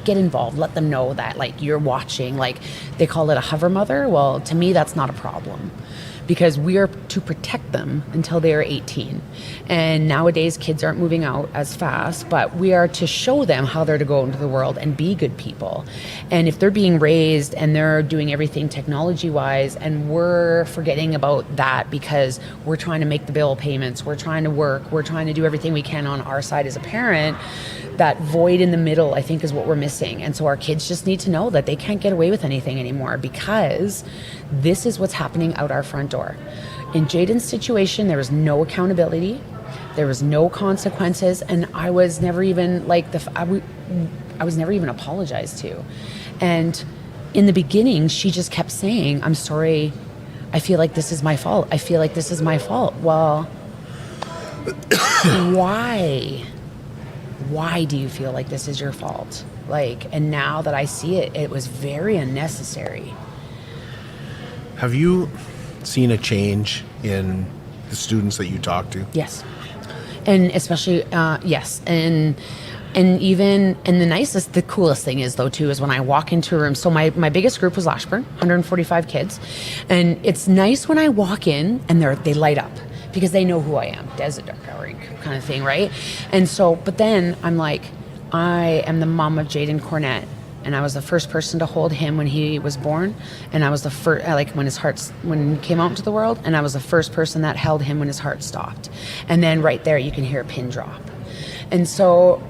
get involved. Let them know that like you're watching. Like, they call it a hover mother. Well, to me, that's not a problem, because we are to protect them until they are 18. And nowadays kids aren't moving out as fast, but we are to show them how they're to go into the world and be good people. And if they're being raised and they're doing everything technology wise, and we're forgetting about that because we're trying to make the bill payments, we're trying to work, we're trying to do everything we can on our side as a parent, that void in the middle, I think, is what we're missing. And so our kids just need to know that they can't get away with anything anymore, because this is what's happening out our front door. In Jayden's situation, there was no accountability. There was no consequences, and I was never even I was never even apologized to. And in the beginning, she just kept saying, "I'm sorry. I feel like this is my fault. I feel like this is my fault." Well, why? Why do you feel like this is your fault? And now that I see it, it was very unnecessary. Have you seen a change in the students that you talk to? Yes. And especially, yes. And the coolest thing is, though, too, is when I walk into a room. So my biggest group was Lashburn, 145 kids. And it's nice when I walk in and they light up because they know who I am, Desiree kind of thing, right? And so, but then I'm like, I am the mom of Jayden Cornet. And I was the first person to hold him when he was born. And I was the first, when he came out into the world. And I was the first person that held him when his heart stopped. And then right there, you can hear a pin drop. And so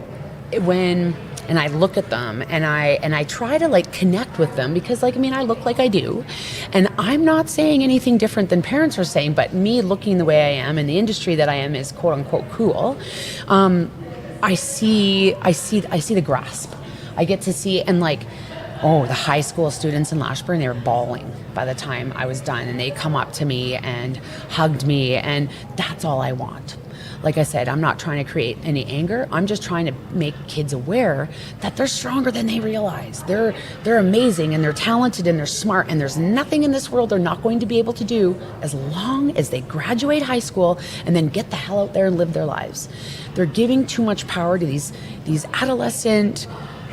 and I look at them and I try to connect with them because I look like I do. And I'm not saying anything different than parents are saying, but me looking the way I am and the industry that I am is quote unquote cool. I see the grasp. I get to see, and the high school students in Lashburn, they were bawling by the time I was done, and they come up to me and hugged me, and that's all I want. Like I said, I'm not trying to create any anger. I'm just trying to make kids aware that they're stronger than they realize. They're amazing, and they're talented, and they're smart, and there's nothing in this world they're not going to be able to do as long as they graduate high school and then get the hell out there and live their lives. They're giving too much power to these adolescent,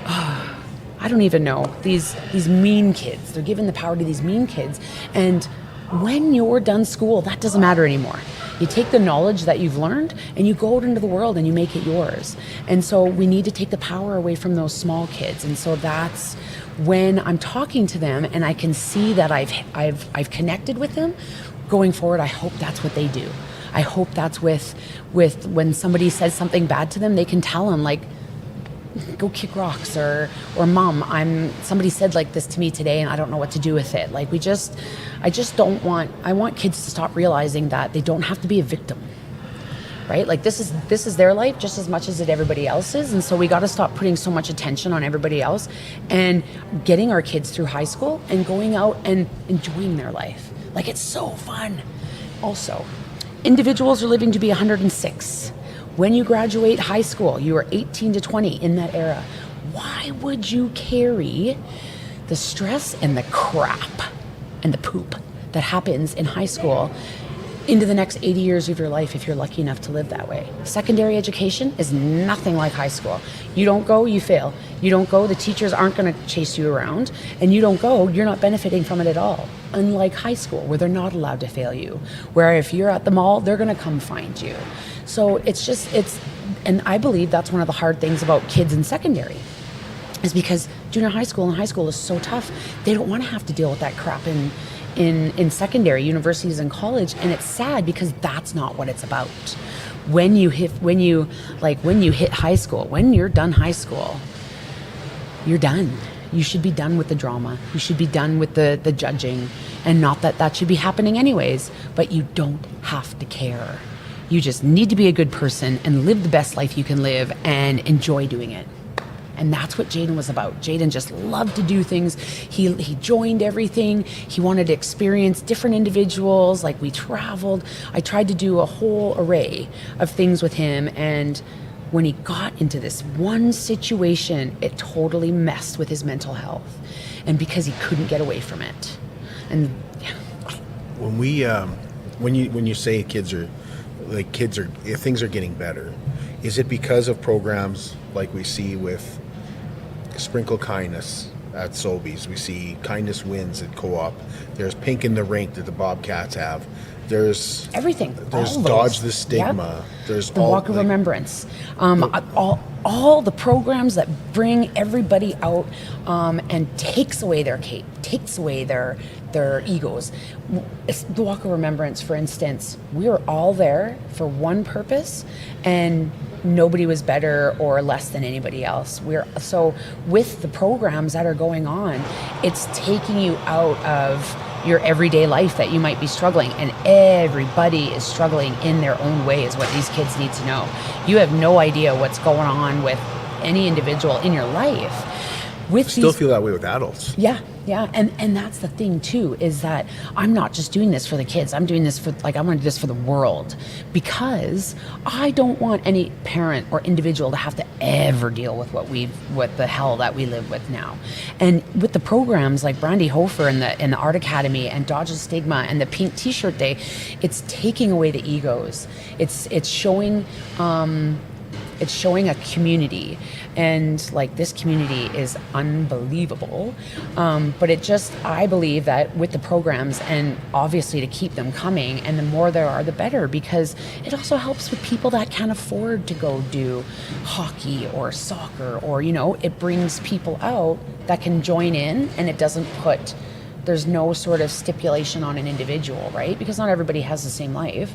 I don't even know, these mean kids. They're giving the power to these mean kids. And when you're done school, that doesn't matter anymore. You take the knowledge that you've learned and you go out into the world and you make it yours. And so we need to take the power away from those small kids. And so that's when I'm talking to them and I can see that I've connected with them. Going forward, I hope that's what they do. I hope that's with when somebody says something bad to them, they can tell them go kick rocks, or Mom, somebody said this to me today and I don't know what to do with it. I want kids to stop realizing that they don't have to be a victim, right? This is their life just as much as everybody else's. And so we got to stop putting so much attention on everybody else and getting our kids through high school and going out and enjoying their life. It's so fun. Also, individuals are living to be 106. When you graduate high school, you are 18 to 20 in that era. Why would you carry the stress and the crap and the poop that happens in high school into the next 80 years of your life if you're lucky enough to live that way? Secondary education is nothing like high school. You don't go, you fail. You don't go, the teachers aren't going to chase you around. And you don't go, you're not benefiting from it at all. Unlike high school, where they're not allowed to fail you. Where if you're at the mall, they're going to come find you. So and I believe that's one of the hard things about kids in secondary, is because junior high school and high school is so tough. They don't want to have to deal with that crap in secondary, universities and college, and it's sad because that's not what it's about. When you hit high school, when you're done high school, you're done. You should be done with the drama. You should be done with the judging, and not that should be happening anyways, but you don't have to care. You just need to be a good person and live the best life you can live and enjoy doing it. And that's what Jayden was about. Jayden just loved to do things. He joined everything. He wanted to experience different individuals. We traveled. I tried to do a whole array of things with him. And when he got into this one situation, it totally messed with his mental health. And because he couldn't get away from it. And yeah. When you say things are getting better, is it because of programs like we see with Sprinkle Kindness at Sobeys? We see Kindness Wins at Co-op. There's Pink in the Rink that the Bobcats have. There's everything. There's Dodge the Stigma. Yep. There's the Walk of Remembrance. All the programs that bring everybody out and takes away their cape, takes away their egos. It's the Walk of Remembrance, for instance. We were all there for one purpose, and nobody was better or less than anybody else. So with the programs that are going on, it's taking you out of your everyday life that you might be struggling. And everybody is struggling in their own way is what these kids need to know. You have no idea what's going on with any individual in your life. Still feel that way with adults. Yeah. And that's the thing too, is that I'm not just doing this for the kids. I'm doing this I want to do this for the world, because I don't want any parent or individual to have to ever deal with what the hell that we live with now. And with the programs like Brandy Hofer and the Art Academy and Dodge the Stigma and the Pink T-shirt Day, it's taking away the egos. It's showing a community, and like this community is unbelievable. But I believe that with the programs, and obviously to keep them coming, and the more there are, the better, because it also helps with people that can't afford to go do hockey or soccer, or, it brings people out that can join in, and it doesn't there's no sort of stipulation on an individual, right? Because not everybody has the same life.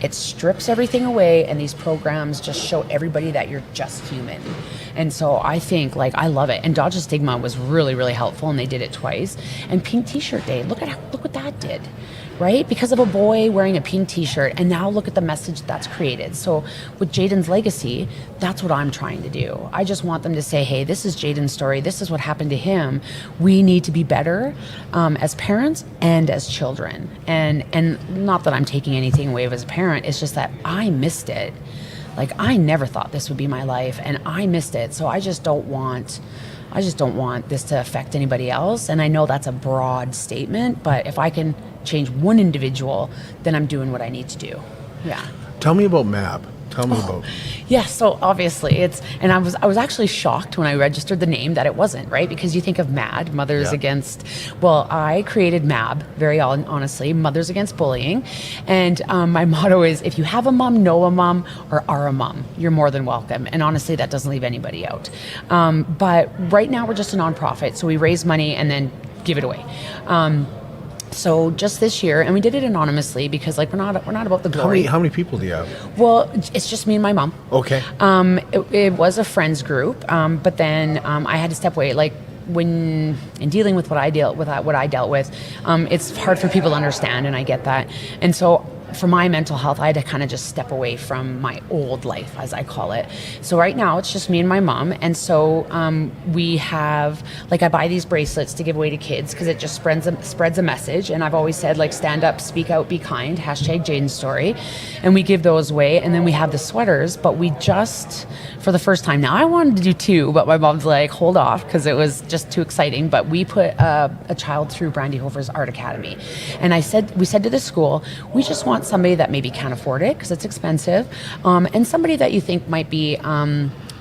It strips everything away, and these programs just show everybody that you're just human. And so I think, I love it. And Dodge the Stigma was really, really helpful, and they did it twice. And Pink T-shirt Day, look what that did, right? Because of a boy wearing a pink T-shirt, and now look at the message that's created. So with Jayden's legacy, that's what I'm trying to do. I just want them to say, hey, this is Jayden's story. This is what happened to him. We need to be better as parents and as children. And not that I'm taking anything away as a parent. It's just that I missed it. I never thought this would be my life, and I missed it. So I just don't want this to affect anybody else. And I know that's a broad statement, but if I can change one individual, then I'm doing what I need to do. Yeah. Tell me about MAB. Tell me about. Yeah, so obviously and I was actually shocked when I registered the name that it wasn't, right? Because you think of MAD, Mothers Against, I created MAB, very honestly, Mothers Against Bullying. And my motto is, if you have a mom, know a mom, or are a mom, you're more than welcome. And honestly, that doesn't leave anybody out. But right now we're just a nonprofit, so we raise money and then give it away. So just this year, and we did it anonymously because we're not about the glory. How many people do you have? Well, it's just me and my mom. Okay. It was a friends group, but then I had to step away. When in dealing with what I dealt with, it's hard for people to understand, and I get that. And so for my mental health, I had to kind of just step away from my old life, as I call it. So right now it's just me and my mom. And so we have, I buy these bracelets to give away to kids because it just spreads a message. And I've always said, stand up, speak out, be kind, #Jayden's story. And we give those away. And then we have the sweaters, but we just, for the first time, now I wanted to do 2, but my mom's like, hold off, because it was just too exciting. But we put a child through Brandy Hofer's Art Academy. And we said to the school, we just want somebody that maybe can't afford it because it's expensive, and somebody that you think might be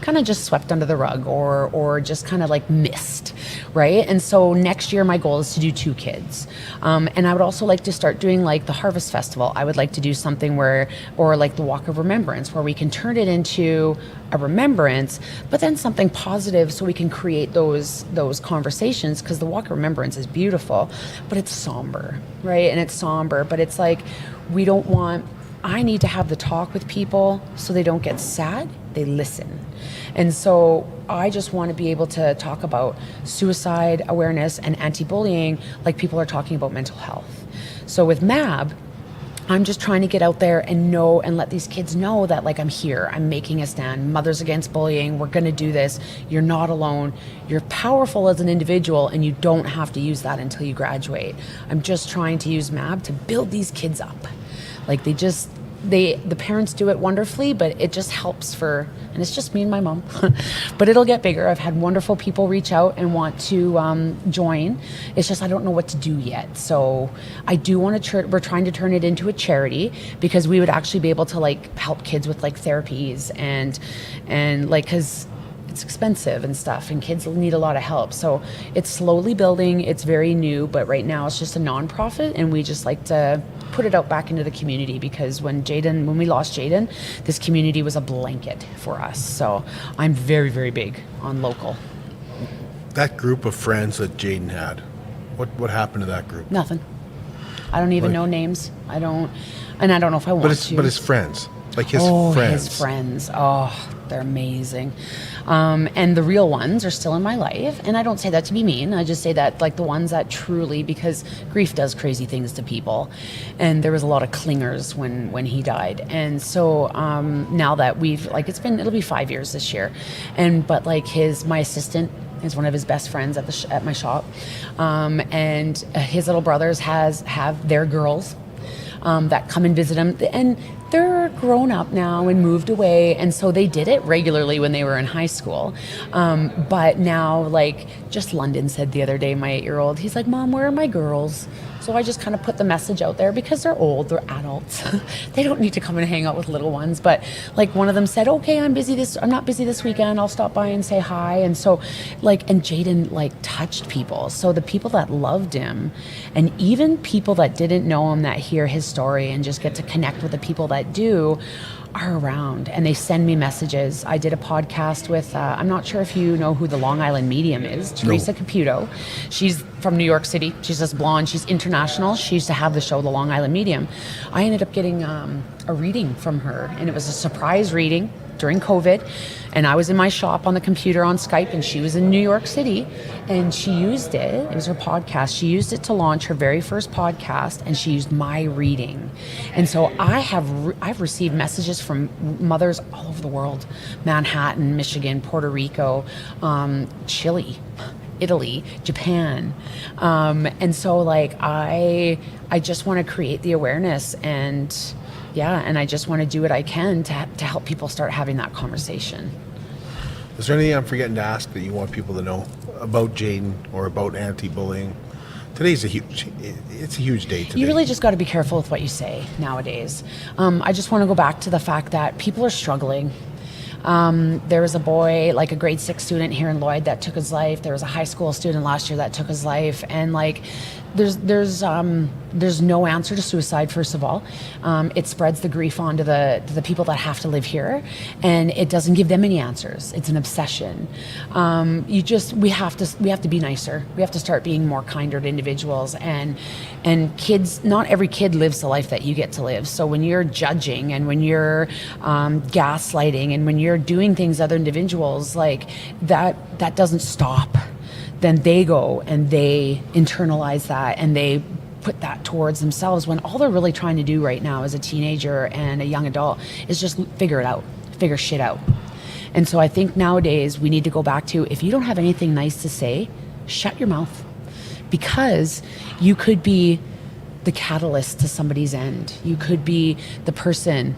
kind of just swept under the rug or just kind of missed, right? And so next year my goal is to do 2 kids, and I would also like to start doing the Harvest Festival. I would like to do something or the Walk of Remembrance, where we can turn it into a remembrance, but then something positive, so we can create those conversations, because the Walk of Remembrance is beautiful, but it's somber, right? And it's somber, but it's I need to have the talk with people so they don't get sad, they listen. And so I just want to be able to talk about suicide awareness and anti-bullying like people are talking about mental health. So with MAB, I'm just trying to get out there and let these kids know that I'm here, I'm making a stand. Mothers Against Bullying, we're going to do this. You're not alone. You're powerful as an individual, and you don't have to use that until you graduate. I'm just trying to use MAB to build these kids up. The parents do it wonderfully, but it just helps and it's just me and my mom, but it'll get bigger. I've had wonderful people reach out and want to join. It's just I don't know what to do yet. So I do want to. We're trying to turn it into a charity, because we would actually be able to help kids with therapies and because it's expensive and stuff, and kids need a lot of help. So it's slowly building. It's very new, but right now it's just a nonprofit, and we just like to put it out back into the community, because when we lost Jayden, this community was a blanket for us. So I'm very, very big on local. That group of friends that Jayden had, what happened to that group? Nothing. I don't even know names. I don't know if I want to. But his friends, his friends. His friends. Oh, they're amazing. And the real ones are still in my life. And I don't say that to be mean. I just say that like the ones that truly, because grief does crazy things to people. And there was a lot of clingers when he died. And so now that it'll be 5 years this year. But like my assistant is one of his best friends at my shop. And his little brothers have their girls that come and visit him. And they're grown up now and moved away, and so they did it regularly when they were in high school. But now, like, just London said the other day, my 8-year-old, he's like, Mom, where are my girls? So I just kind of put the message out there because they're old, they're adults. They don't need to come and hang out with little ones. But like one of them said, okay, I'm not busy this weekend. I'll stop by and say hi. And so and Jayden touched people. So the people that loved him, and even people that didn't know him, that hear his story and just get to connect with the people that do, are around, and they send me messages. I did a podcast with, I'm not sure if you know who the Long Island medium is, Teresa Caputo. She's from New York City. She's this blonde. She's international. She used to have the show, The Long Island Medium. I ended up getting a reading from her, and it was a surprise reading during COVID. And I was in my shop on the computer on Skype, and she was in New York City, and she used it. It was her podcast. She used it to launch her very first podcast, and she used my reading. And so I've received messages from mothers all over the world: Manhattan, Michigan, Puerto Rico, Chile, Italy, Japan. And so I just want to create the awareness, and I just want to do what I can to help people start having that conversation. Is there anything I'm forgetting to ask that you want people to know about Jayden or about anti-bullying? Today's a huge day today. You really just got to be careful with what you say nowadays. I just want to go back to the fact that people are struggling. There was a boy, like a grade 6 student here in Lloyd, that took his life. There was a high school student last year that took his life. And there's no answer to suicide, first of all. It spreads the grief onto the people that have to live here, and it doesn't give them any answers. It's an obsession. We have to be nicer. We have to start being more kinder to individuals, and kids. Not every kid lives the life that you get to live. So when you're judging, and when you're gaslighting, and when you're doing things to other individuals, like that doesn't stop. Then they go and they internalize that, and they put that towards themselves, when all they're really trying to do right now as a teenager and a young adult is just figure shit out. And so I think nowadays we need to go back to, if you don't have anything nice to say, shut your mouth, because you could be the catalyst to somebody's end. You could be the person.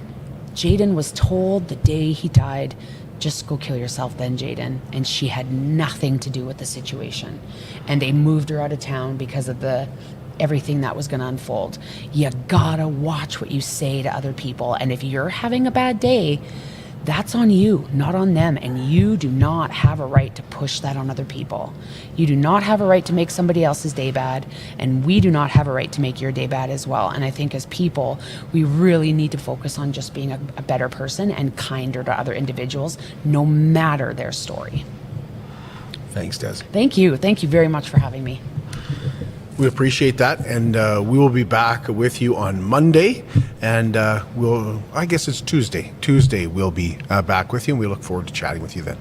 Jayden was told the day he died, just go kill yourself then, Jayden. And she had nothing to do with the situation. And they moved her out of town because of everything that was going to unfold. You gotta watch what you say to other people. And if you're having a bad day, that's on you, not on them. And you do not have a right to push that on other people. You do not have a right to make somebody else's day bad. And we do not have a right to make your day bad as well. And I think as people, we really need to focus on just being a better person and kinder to other individuals, no matter their story. Thanks, Des. Thank you. Thank you very much for having me. We appreciate that, and we will be back with you on Monday, and I guess it's Tuesday. Tuesday we'll be back with you, and we look forward to chatting with you then.